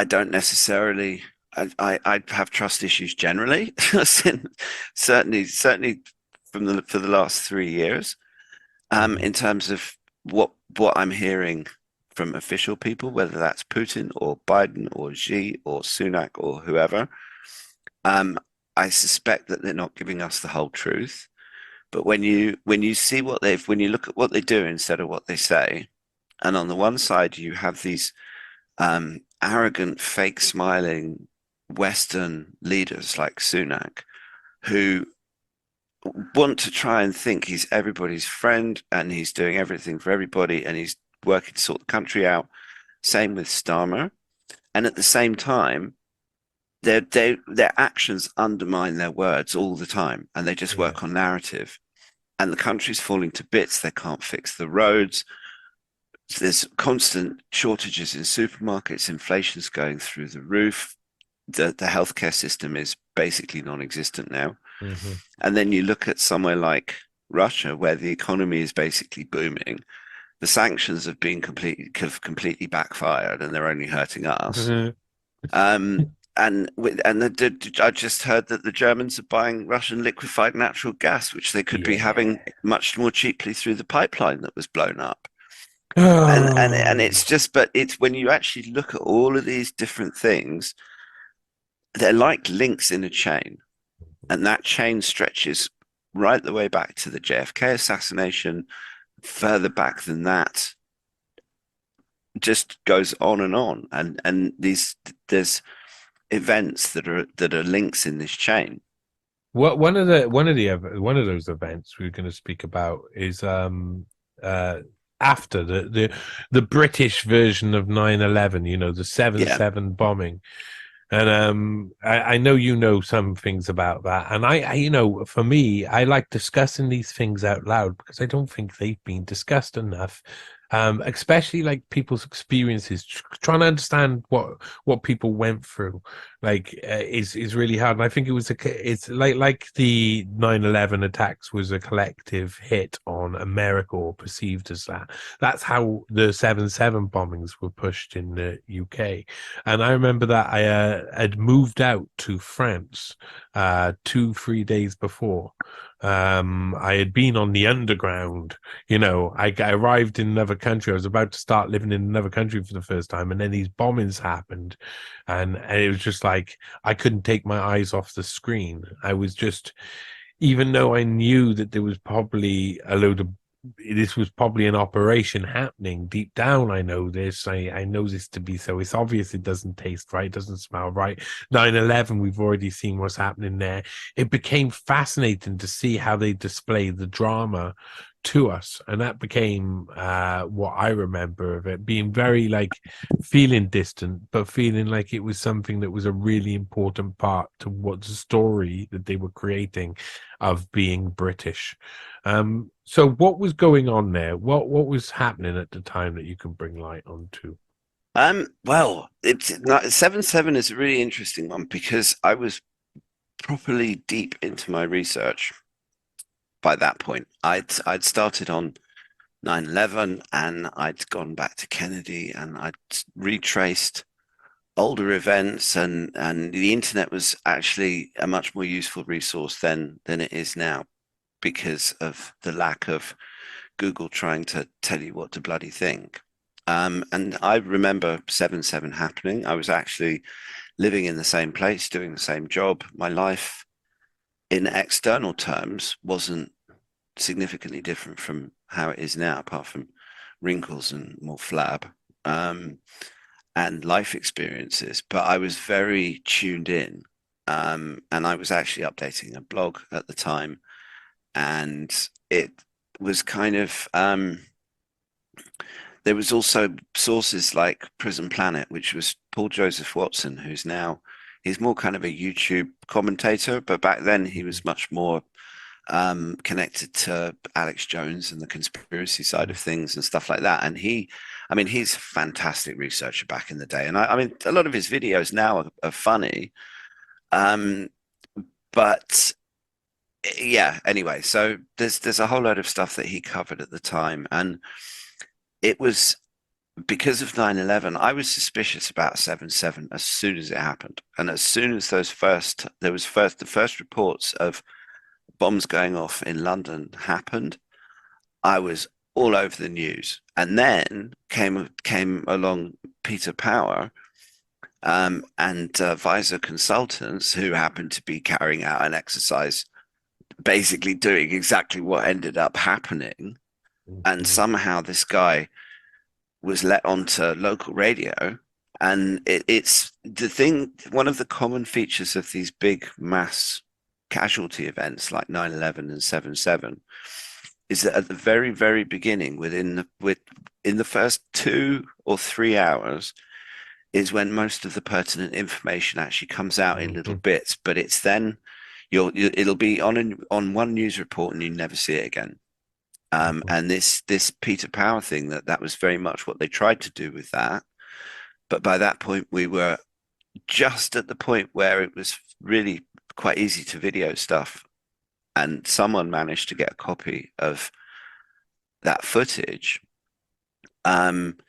Speaker 2: don't necessarily. I have trust issues generally, certainly for the last 3 years. In terms of what I'm hearing from official people, whether that's Putin or Biden or Xi or Sunak or whoever, I suspect that they're not giving us the whole truth. But when you look at what they do instead of what they say, and on the one side you have these arrogant, fake smiling Western leaders like Sunak, who want to try and think he's everybody's friend and he's doing everything for everybody and he's working to sort the country out. Same with Starmer. And at the same time, their actions undermine their words all the time, and they just work on narrative. And the country's falling to bits. They can't fix the roads. There's constant shortages in supermarkets. Inflation's going through the roof. The healthcare system is basically non-existent now. And then you look at somewhere like Russia, where the economy is basically booming. The sanctions have completely backfired, and they're only hurting us. I just heard that the Germans are buying Russian liquefied natural gas, which they could be having much more cheaply through the pipeline that was blown up. And it's when you actually look at all of these different things, they're like links in a chain, and that chain stretches right the way back to the JFK assassination. Further back than that, just goes on, and there's events that are links in this chain.
Speaker 1: One of those events we're going to speak about is after the British version of 9/11, the
Speaker 2: Yeah.
Speaker 1: 7/7 bombing. And I know you know some things about that. And for me, I like discussing these things out loud because I don't think they've been discussed enough. Especially like people's experiences, trying to understand what people went through, is really hard. And I think it's like the 9/11 attacks was a collective hit on America, or perceived as that. That's how the 7/7 bombings were pushed in the UK. And I remember that I had moved out to France 2-3 days before. I had been on the underground. I arrived in another country. I was about to start living in another country for the first time, and then these bombings happened, and it was just like I couldn't take my eyes off the screen. I was just, even though I knew that there was probably this was probably an operation happening deep down. I know this. I know this to be so. It's obvious it doesn't taste right. It doesn't smell right. 9/11, we've already seen what's happening there. It became fascinating to see how they display the drama to us. And that became what I remember of it, being very feeling distant, but feeling like it was something that was a really important part to what the story that they were creating of being British. So what was going on there? What was happening at the time that you can bring light onto?
Speaker 2: Well, 7/7 is a really interesting one because I was properly deep into my research by that point. I'd started on 9/11 and I'd gone back to Kennedy and I'd retraced older events, and the internet was actually a much more useful resource then than it is now because of the lack of Google trying to tell you what to bloody think. And I remember 7/7 happening. I was actually living in the same place, doing the same job. My life in external terms wasn't significantly different from how it is now, apart from wrinkles and more flab and life experiences. But I was very tuned in. And I was actually updating a blog at the time. And it was kind of there was also sources like Prison Planet, which was Paul Joseph Watson, he's more kind of a YouTube commentator, but back then he was much more connected to Alex Jones and the conspiracy side of things and stuff like that. And he's a fantastic researcher back in the day. And I mean, a lot of his videos now are funny. But yeah, anyway, so there's a whole load of stuff that he covered at the time. And it was because of 9/11, I was suspicious about 7/7 as soon as it happened. And as soon as the first reports of bombs going off in London happened, I was all over the news. And then came along Peter Power and Visor Consultants, who happened to be carrying out an exercise, basically doing exactly what ended up happening. And somehow this guy was let onto local radio. And it's the thing, one of the common features of these big mass casualty events like 9/11 and 7/7 is that at the very, very beginning, in the first 2 or 3 hours, is when most of the pertinent information actually comes out in little bits. But it's then it'll be on one news report and you never see it again. And this Peter Power thing, that was very much what they tried to do with that. But by that point, we were just at the point where it was really quite easy to video stuff. And someone managed to get a copy of that footage. And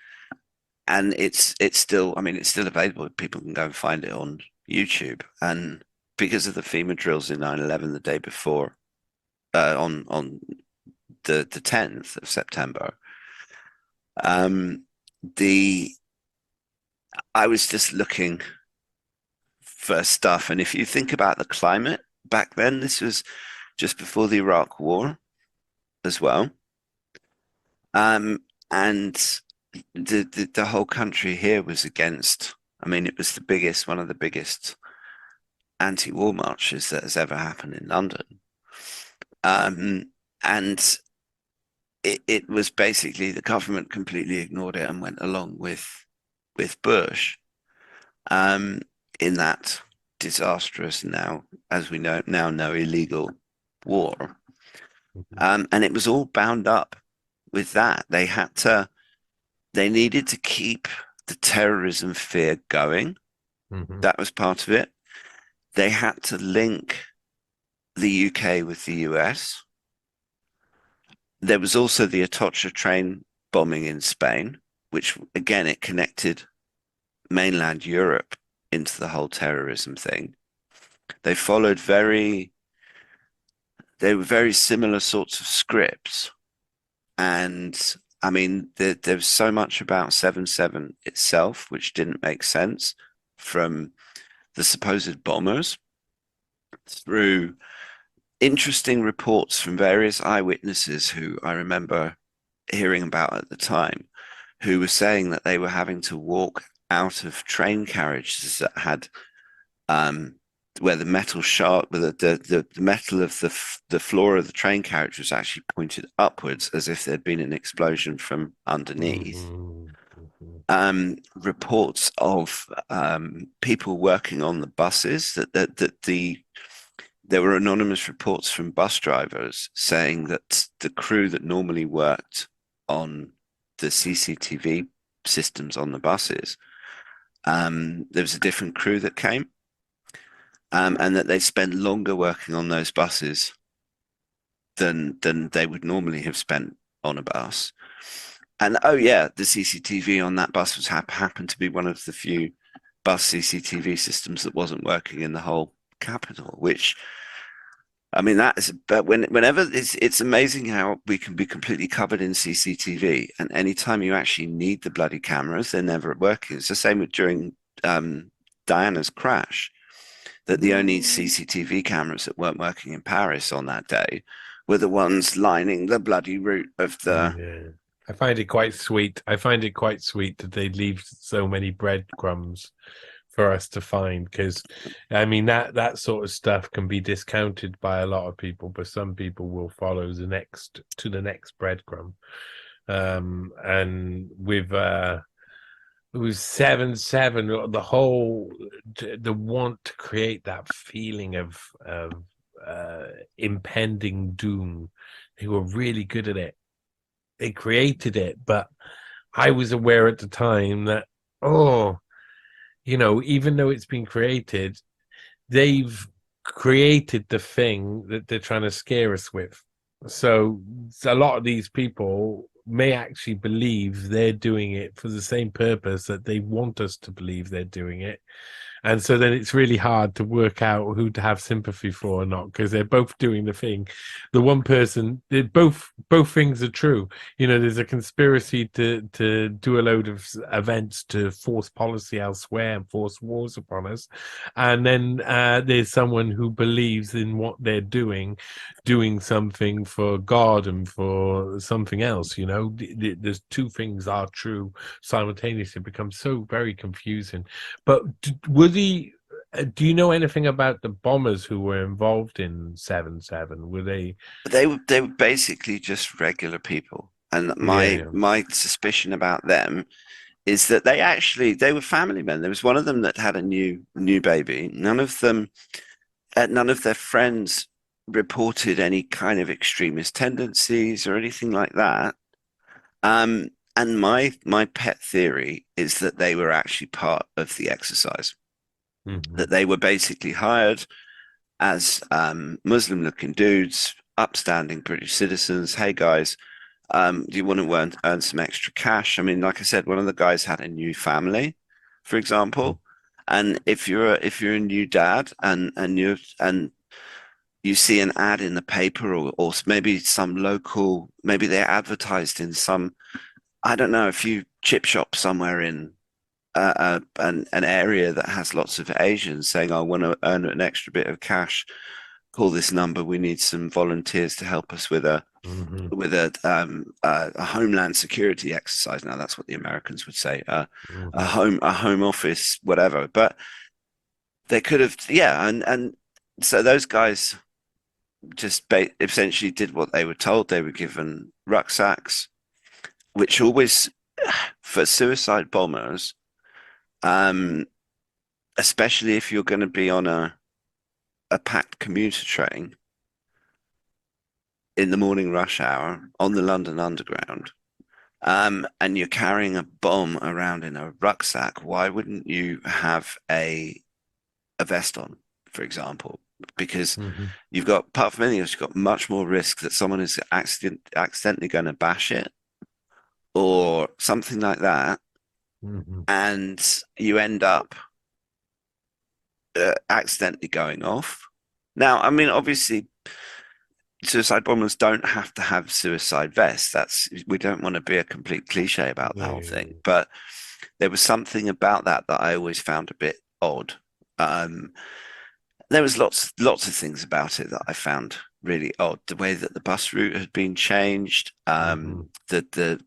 Speaker 2: it's still available. People can go and find it on YouTube. And because of the FEMA drills in 9/11 the day before, on the 10th of September, I was just looking for stuff. And if you think about the climate back then, this was just before the Iraq War as well. And the whole country here was against, it was one of the biggest anti-war marches that has ever happened in London. And it was basically the government completely ignored it and went along with Bush in that disastrous, now as we know illegal war. And it was all bound up with that. They needed to keep the terrorism fear going. That was part of it. They had to link the UK with the US. There was also the Atocha train bombing in Spain, which again, it connected mainland Europe into the whole terrorism thing. They followed they were very similar sorts of scripts. And I mean, there was so much about 7/7 itself, which didn't make sense, from the supposed bombers through interesting reports from various eyewitnesses who I remember hearing about at the time, who were saying that they were having to walk out of train carriages that had where the metal shard, where the metal of the floor of the train carriage was actually pointed upwards, as if there'd been an explosion from underneath. Reports of people working on the buses, there were anonymous reports from bus drivers saying that the crew that normally worked on the CCTV systems on the buses, there was a different crew that came, and that they spent longer working on those buses than they would normally have spent on a bus. And oh yeah, the CCTV on that bus was happened to be one of the few bus CCTV systems that wasn't working in the whole capital, which, I mean, that is, but whenever it's amazing how we can be completely covered in CCTV, and anytime you actually need the bloody cameras, they're never working. It's the same with during Diana's crash, that the only CCTV cameras that weren't working in Paris on that day were the ones lining the bloody route of the.
Speaker 1: Yeah. I find it quite sweet. I find it quite sweet that they leave so many breadcrumbs for us to find, because I mean that sort of stuff can be discounted by a lot of people, but some people will follow the next breadcrumb. And with 7/7, the want to create that feeling of impending doom, they were really good at it. They created it, but I was aware at the time that, even though it's been created, they've created the thing that they're trying to scare us with. So a lot of these people may actually believe they're doing it for the same purpose that they want us to believe they're doing it. And so then it's really hard to work out who to have sympathy for or not, because they're both doing the thing. The one person, both things are true. There's a conspiracy to do a load of events to force policy elsewhere and force wars upon us. And then there's someone who believes in what they're doing something for God and for something else. There's two things are true simultaneously. It becomes so very confusing. But do you know anything about the bombers who were involved in 7/7? Were they?
Speaker 2: They were basically just regular people, and my suspicion about them is that they were family men. There was one of them that had a new baby. None of their friends reported any kind of extremist tendencies or anything like that. And my pet theory is that they were actually part of the exercise. That they were basically hired as Muslim-looking dudes, upstanding British citizens. Hey guys, do you want to earn some extra cash? I mean, like I said, one of the guys had a new family, for example, and if you're a new dad and you see an ad in the paper, or maybe some local, maybe they're advertised in some, I don't know, a few chip shops somewhere in an area that has lots of Asians, saying, I want to earn an extra bit of cash, call this number, we need some volunteers to help us with a homeland security exercise. Now that's what the Americans would say, a home office, whatever. But they could have, and so those guys just essentially did what they were told. They were given rucksacks, which always, for suicide bombers, especially if you're going to be on a packed commuter train in the morning rush hour on the London Underground, and you're carrying a bomb around in a rucksack, why wouldn't you have a vest on, for example? Because you've got, apart from anything else, you've got much more risk that someone is accidentally going to bash it or something like that, and you end up accidentally going off. Now, I mean, obviously, suicide bombers don't have to have suicide vests. We don't want to be a complete cliche about the whole thing, but there was something about that I always found a bit odd. There was lots of things about it that I found really odd. The way that the bus route had been changed, the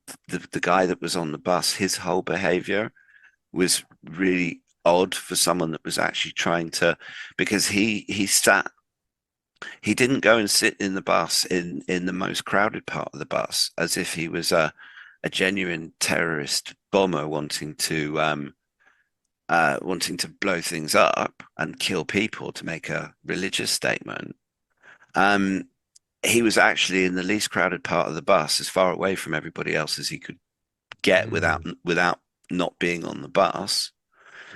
Speaker 2: guy that was on the bus, his whole behavior was really odd for someone that was actually trying to, because he didn't go and sit in the bus in the most crowded part of the bus as if he was a genuine terrorist bomber wanting to blow things up and kill people to make a religious statement. He was actually in the least crowded part of the bus, as far away from everybody else as he could get without not being on the bus.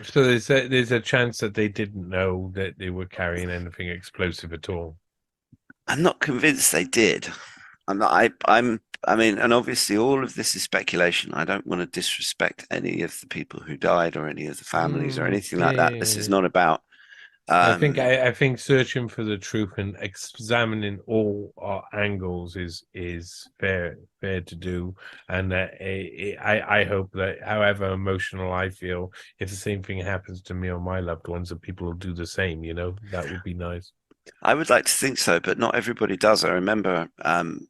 Speaker 1: So there's a chance that they didn't know that they were carrying anything explosive at all.
Speaker 2: I'm not convinced they did. I mean, and obviously all of this is speculation. I don't want to disrespect any of the people who died or any of the families or anything like that. This is not about.
Speaker 1: I think searching for the truth and examining all our angles is fair to do, and I hope that, however emotional I feel, if the same thing happens to me or my loved ones, that people will do the same. You know, that would be nice.
Speaker 2: I would like to think so, but not everybody does. I remember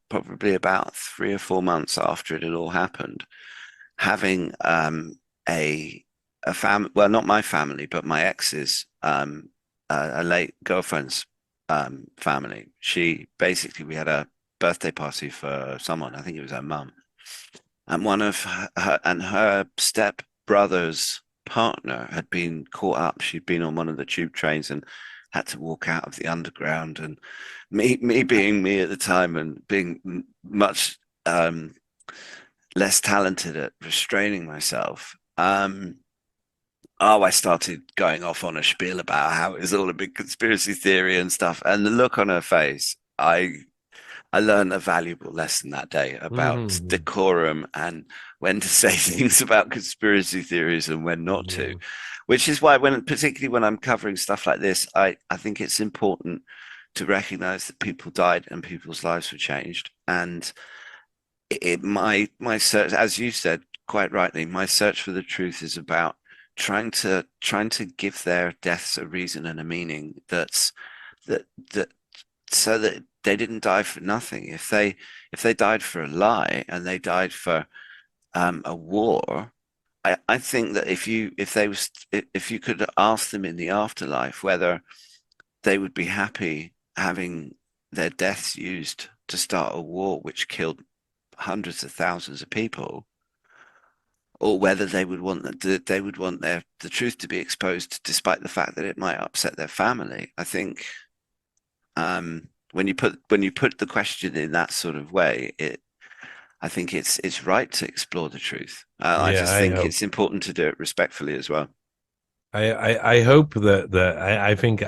Speaker 2: probably about 3 or 4 months after it had all happened, having a family, well, not my family, but my ex's, a late girlfriend's family. We had a birthday party for someone, I think it was her mum, and one of her step brother's partner had been caught up. She'd been on one of the tube trains and had to walk out of the underground, and me being me at the time and being much less talented at restraining myself, I started going off on a spiel about how it was all a big conspiracy theory and stuff. And the look on her face, I learned a valuable lesson that day about decorum and when to say things about conspiracy theories and when not to. Which is why, particularly when I'm covering stuff like this, I think it's important to recognize that people died and people's lives were changed. And my search, as you said quite rightly, my search for the truth is about trying to give their deaths a reason and a meaning that so that they didn't die for nothing. If they died for a lie and they died for a war, I think that if you could ask them in the afterlife whether they would be happy having their deaths used to start a war which killed hundreds of thousands of people, or whether they would want the truth to be exposed, despite the fact that it might upset their family. I think when you put the question in that sort of way, I think it's right to explore the truth. I just think it's important to do it respectfully as well.
Speaker 1: I hope that I think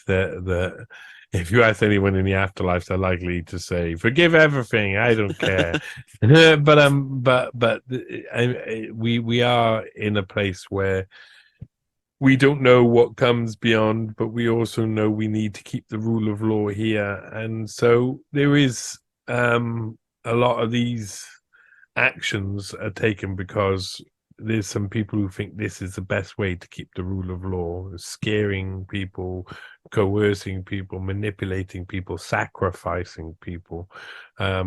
Speaker 1: that if you ask anyone in the afterlife, they're likely to say, "Forgive everything. I don't care." but we are in a place where we don't know what comes beyond, but we also know we need to keep the rule of law here, and so there is a lot of these actions are taken because there's some people who think this is the best way to keep the rule of law, scaring people, coercing people, manipulating people, sacrificing people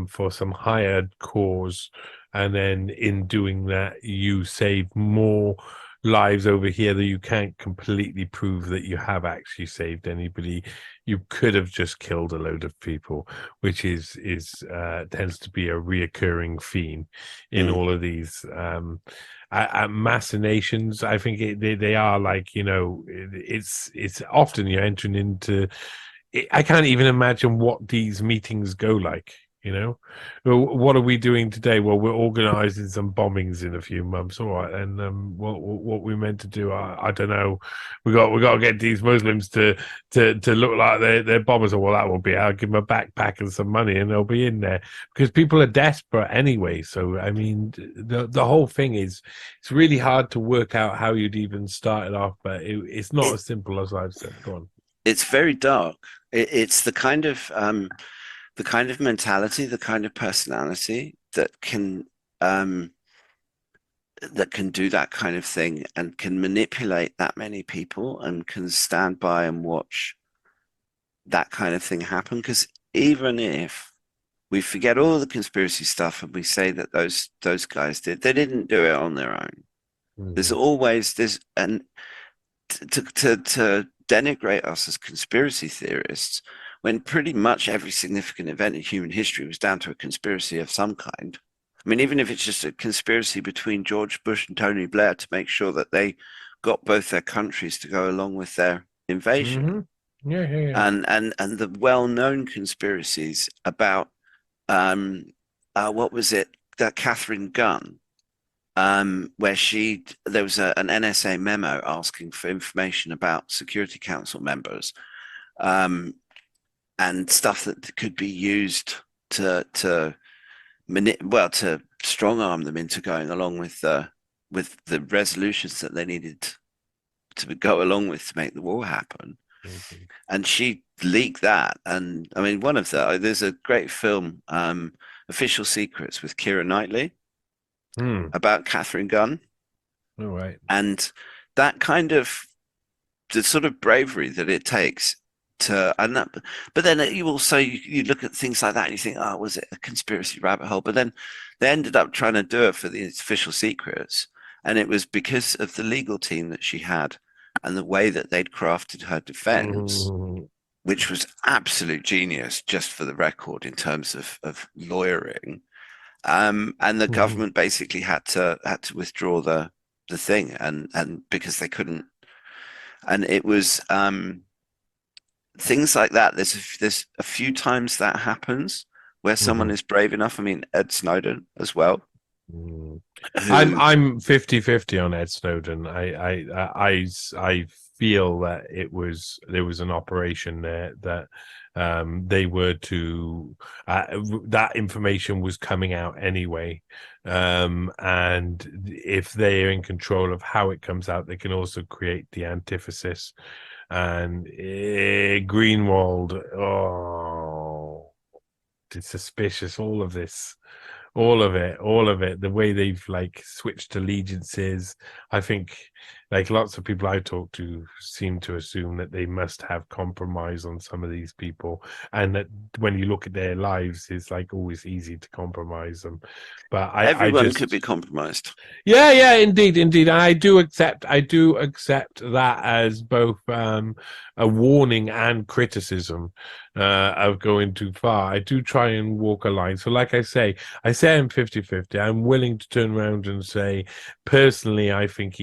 Speaker 1: for some higher cause. And then in doing that, you save more lives over here that you can't completely prove that you have actually saved anybody. You could have just killed a load of people, which is tends to be a reoccurring theme in all of these machinations. I think they are like, it's often you're entering into. I can't even imagine what these meetings go like. What are we doing today? Well, we're organizing some bombings in a few months. All right, and what we meant to do, I don't know. We got to get these Muslims to look like they're bombers. Well, that will be. I'll give them a backpack and some money, and they'll be in there because people are desperate anyway. So I mean, the whole thing is, it's really hard to work out how you'd even start it off, but it's not as simple as I've said. Go on.
Speaker 2: It's very dark. It's the kind of mentality, the kind of personality that can do that kind of thing and can manipulate that many people and can stand by and watch that kind of thing happen. Because even if we forget all the conspiracy stuff and we say that those guys they didn't do it on their own. There's always and to denigrate us as conspiracy theorists when pretty much every significant event in human history was down to a conspiracy of some kind. I mean, even if it's just a conspiracy between George Bush and Tony Blair to make sure that they got both their countries to go along with their invasion.
Speaker 1: Yeah.
Speaker 2: And the well-known conspiracies about what was it, that Catherine Gunn, where there was an NSA memo asking for information about Security Council members, and stuff that could be used to strong arm them into going along with the resolutions that they needed to go along with to make the war happen. And she leaked that. And I mean, there's a great film, Official Secrets, with Keira Knightley about Catherine Gunn.
Speaker 1: All right.
Speaker 2: And that kind of the sort of bravery that it takes but then you also you look at things like that and you think, oh, was it a conspiracy rabbit hole? But then they ended up trying to do it for the Official Secrets, and it was because of the legal team that she had and the way that they'd crafted her defense, which was absolute genius, just for the record, in terms of lawyering. And the government basically had to withdraw the thing, and because they couldn't, and it was things like that. There's a few times that happes where someone is brave enough. I mean, Ed Snowden as well.
Speaker 1: I'm 50-50 on Ed Snowden. I feel that there was an operation there that they were to that information was coming out anyway, and if they're in control of how it comes out, they can also create the antithesis. And Greenwald, it's suspicious. All of this, all of it. The way they've like switched allegiances. I think like lots of people I talk to seem to assume that they must have compromise on some of these people, and that when you look at their lives, it's like always easy to compromise them. But
Speaker 2: everyone could be compromised.
Speaker 1: Yeah, indeed. I do accept that as both a warning and criticism of going too far. I do try and walk a line. So like I say I'm 50-50. I'm willing to turn around and say, personally, I think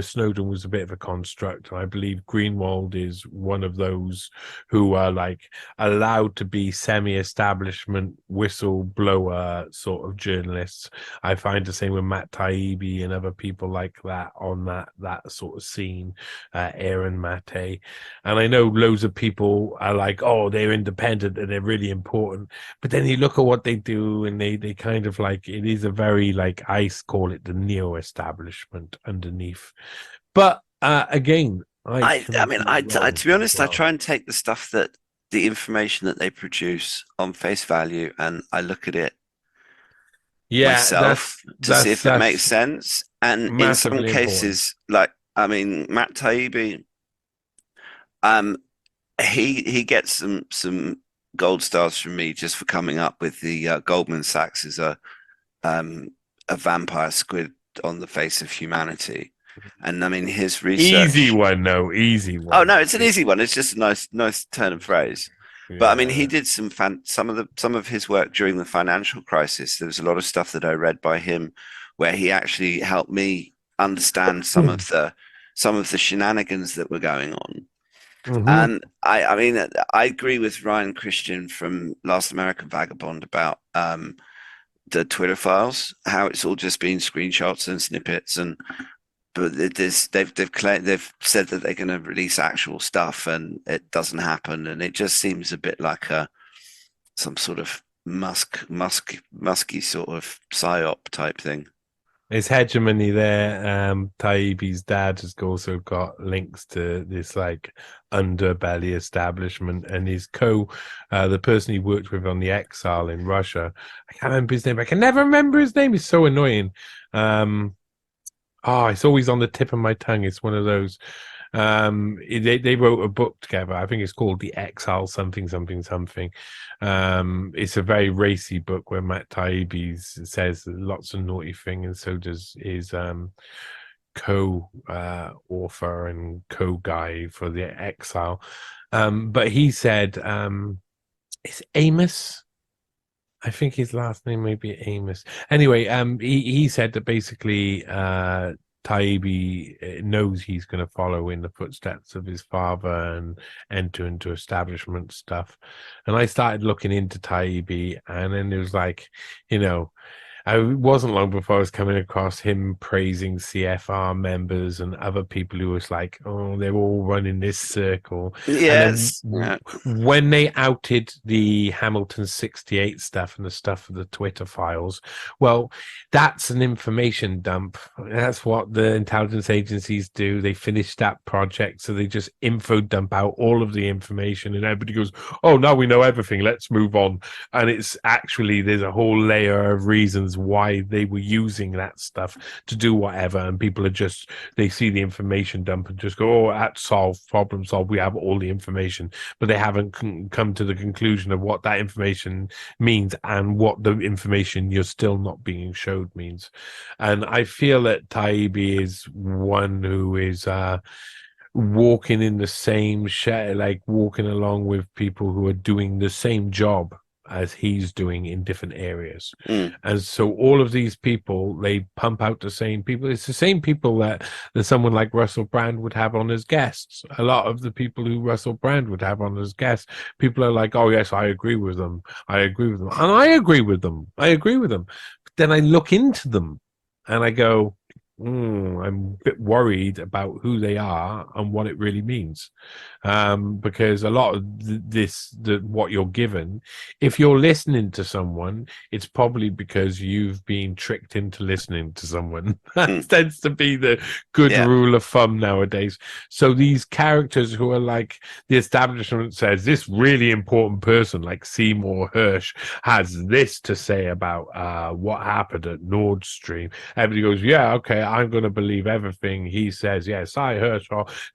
Speaker 1: Snowden was a bit of a construct. And I believe Greenwald is one of those who are like allowed to be semi-establishment whistleblower sort of journalists. I find the same with Matt Taibbi and other people like that on that sort of scene, Aaron Mate. And I know loads of people are like, oh, they're independent and they're really important. But then you look at what they do and they kind of like, it is a very like, I call it the neo-establishment underneath. But again,
Speaker 2: to be honest, I try and take the stuff that the information that they produce on face value, and I look at it myself to see if it makes sense. And in some cases, like, I mean, Matt Taibbi, he gets some gold stars from me just for coming up with the Goldman Sachs is a vampire squid on the face of humanity. And I mean, his research.
Speaker 1: Easy one, no, easy one.
Speaker 2: Oh no, it's an easy one. It's just a nice turn of phrase. But I mean, he did some some of his work during the financial crisis. There was a lot of stuff that I read by him, where he actually helped me understand some of the shenanigans that were going on. And I mean, I agree with Ryan Christian from Last American Vagabond about the Twitter files, how it's all just been screenshots and snippets, but they've said that they're going to release actual stuff, and it doesn't happen, and it just seems a bit like some sort of musky sort of psyop type thing.
Speaker 1: There's hegemony there. Taibbi's dad has also got links to this like underbelly establishment, and his the person he worked with on the Exile in Russia. I can't remember his name. I can never remember his name. It's so annoying. It's always on the tip of my tongue. It's one of those. They wrote a book together. I think it's called The Exile something. It's a very racy book where Matt Taibbi says lots of naughty things, and so does his co-author and co-guy for The Exile. But he said, it's Amos. I think his last name may be Amos. Anyway, he said that basically Taibbi knows he's going to follow in the footsteps of his father and enter into establishment stuff. And I started looking into Taibbi, and then it was like, it wasn't long before I was coming across him praising CFR members and other people who was like, oh, they're all running this circle.
Speaker 2: Yes.
Speaker 1: When they outed the Hamilton 68 stuff and the stuff of the Twitter files, well, that's an information dump. That's what the intelligence agencies do. They finish that project, so they just info dump out all of the information, and everybody goes, oh, now we know everything. Let's move on. And it's actually, there's a whole layer of reasons why they were using that stuff to do whatever, and people are just, they see the information dump and just go, oh, that's solved, problem solved, we have all the information, but they haven't come to the conclusion of what that information means and what the information you're still not being showed means. And I feel that Taibbi is one who is walking in the same like walking along with people who are doing the same job as he's doing in different areas. And so all of these people, they pump out the same people. It's the same people that someone like Russell Brand would have on as guests. A lot of the people who Russell Brand would have on as guests, people are like, oh yes, I agree with them. And I agree with them. But then I look into them and I go, I'm a bit worried about who they are and what it really means, because a lot of what you're given, if you're listening to someone, it's probably because you've been tricked into listening to someone. That tends to be the good rule of thumb nowadays. So these characters who are like, the establishment says this really important person like Seymour Hersh has this to say about what happened at Nord Stream. Everybody goes, yeah, okay, I'm going to believe everything he says. Yes, I heard.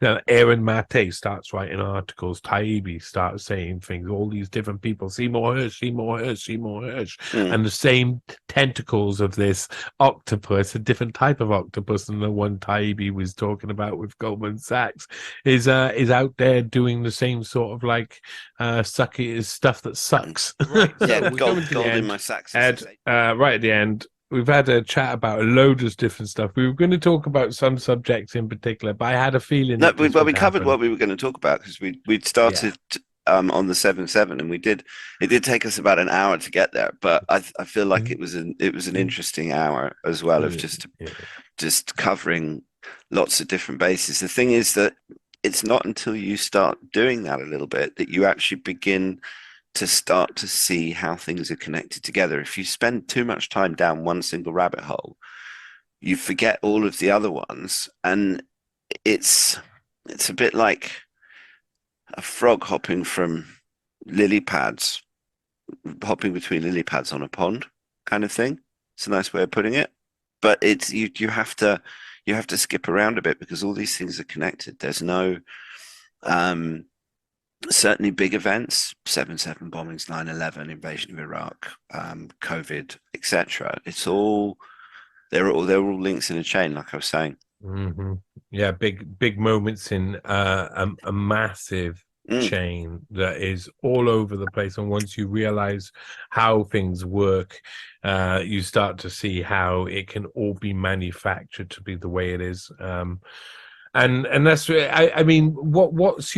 Speaker 1: Now, Aaron Mate starts writing articles. Taibbi starts saying things. All these different people. Seymour Hersh. And the same tentacles of this octopus, a different type of octopus than the one Taibbi was talking about with Goldman Sachs, is out there doing the same sort of like sucky stuff that sucks.
Speaker 2: Right. Yeah, gold in my sacks.
Speaker 1: Ed, right at the end. We've had a chat about a load of different stuff. We were going to talk about some subjects in particular, but I had a feeling.
Speaker 2: No, we covered what we were going to talk about because we'd started on the 7-7, and it did take us about an hour to get there. But I feel like it was an interesting hour as well of just covering lots of different bases. The thing is that it's not until you start doing that a little bit that you actually begin to start to see how things are connected together. If you spend too much time down one single rabbit hole, you forget all of the other ones, and it's a bit like a frog hopping between lily pads on a pond kind of thing. It's a nice way of putting it, but it's you have to skip around a bit because all these things are connected. There's no certainly big events, 7/7 bombings, 9/11, invasion of Iraq, COVID, etc. They're all links in a chain, like I was saying.
Speaker 1: Hmm. Yeah, big moments in a massive
Speaker 2: Mm.
Speaker 1: chain that is all over the place. And once you realize how things work, you start to see how it can all be manufactured to be the way it is. And that's I mean, what's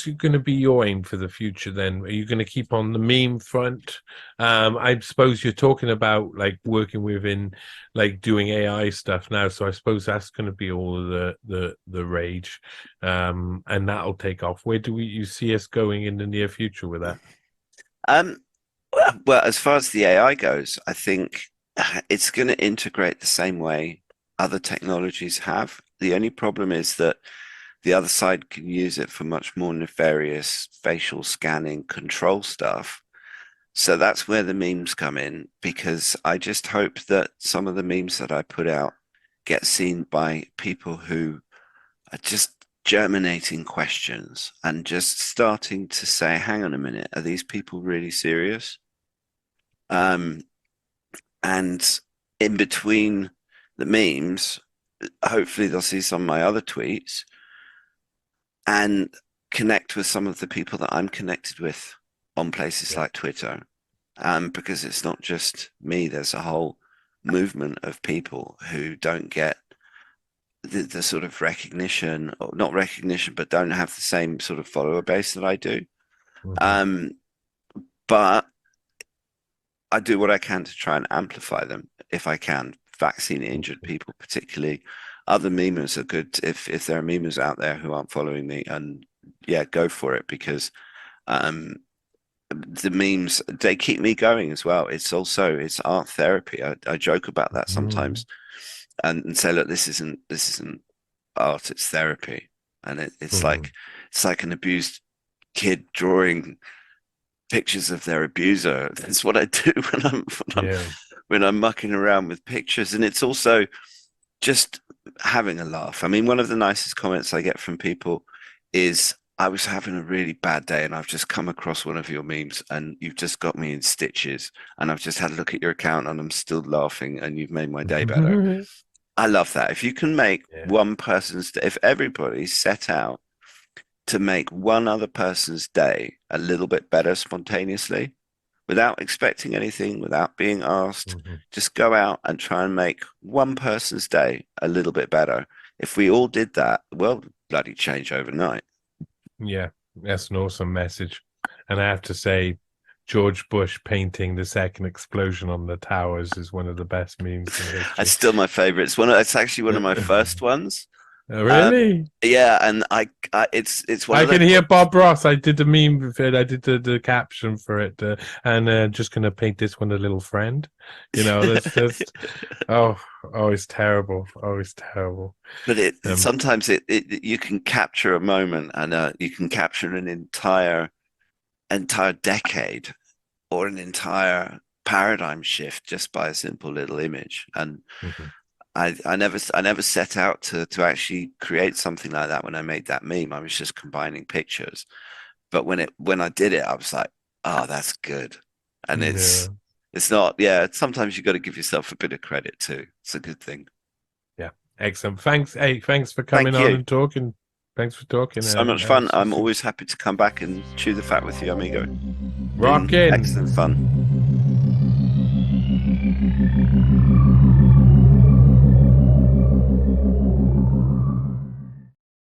Speaker 1: going to be your aim for the future then? Are you going to keep on the meme front? I suppose you're talking about like working within like doing AI stuff now, so I suppose that's going to be all of the rage, and that'll take off. Where do you see us going in the near future with that?
Speaker 2: Um, well, as far as the AI goes, I think it's going to integrate the same way other technologies have. The only problem is that the other side can use it for much more nefarious facial scanning control stuff. So that's where the memes come in, because I just hope that some of the memes that I put out get seen by people who are just germinating questions and just starting to say, hang on a minute, are these people really serious? Um, and in between the memes, hopefully they'll see some of my other tweets and connect with some of the people that I'm connected with on places like Twitter. Because it's not just me, there's a whole movement of people who don't get the sort of recognition, or not recognition, but don't have the same sort of follower base that I do.
Speaker 1: Mhm.
Speaker 2: But I do what I can to try and amplify them if I can. Vaccine injured people, particularly. Other memers are good if there are memers out there who aren't following me, and yeah, go for it, because the memes, they keep me going as well. It's art therapy. I joke about that sometimes, and say, look, this isn't art, it's therapy. And
Speaker 1: Mhm.
Speaker 2: it's like an abused kid drawing pictures of their abuser. That's what I do
Speaker 1: Yeah.
Speaker 2: when I'm mucking around with pictures. And it's also just having a laugh. I mean, one of the nicest comments I get from people is, I was having a really bad day and I've just come across one of your memes and you've just got me in stitches. And I've just had a look at your account and I'm still laughing and you've made my day better. I love that. If you can make
Speaker 1: Yeah.
Speaker 2: one person's day, if everybody set out to make one other person's day a little bit better spontaneously, without expecting anything, without being asked,
Speaker 1: Mhm.
Speaker 2: just go out and try and make one person's day a little bit better. If we all did that, the world would bloody change overnight.
Speaker 1: Yeah, that's an awesome message. And I have to say, George Bush painting the second explosion on the towers is one of the best memes in
Speaker 2: It's
Speaker 1: history.
Speaker 2: still my favorite. It's actually one of my first ones.
Speaker 1: Really?
Speaker 2: Yeah, and it's one
Speaker 1: I
Speaker 2: of
Speaker 1: can
Speaker 2: those
Speaker 1: hear
Speaker 2: ones.
Speaker 1: Bob Ross. I did the meme with it. I did the caption for it, and just gonna paint this one a little friend. You know, that's just oh it's terrible. Oh, it's terrible.
Speaker 2: But it
Speaker 1: Um,
Speaker 2: sometimes it you can capture a moment, and you can capture an entire decade or an entire paradigm shift just by a simple little image. And
Speaker 1: mhm.
Speaker 2: I never set out to actually create something like that when I made that meme. I was just combining pictures. But when I did it, I was like, oh, that's good. And
Speaker 1: Yeah,
Speaker 2: it's not, yeah, sometimes you got to give yourself a bit of credit too. It's a good thing.
Speaker 1: yeah, excellent. Thanks, hey, thanks for coming
Speaker 2: Thank
Speaker 1: on
Speaker 2: you.
Speaker 1: and talking. Thanks for talking.
Speaker 2: So much fun.
Speaker 1: See you
Speaker 2: I'm
Speaker 1: soon.
Speaker 2: always happy to come back and chew the fat with you, amigo. Been
Speaker 1: Rockin'.
Speaker 2: excellent fun.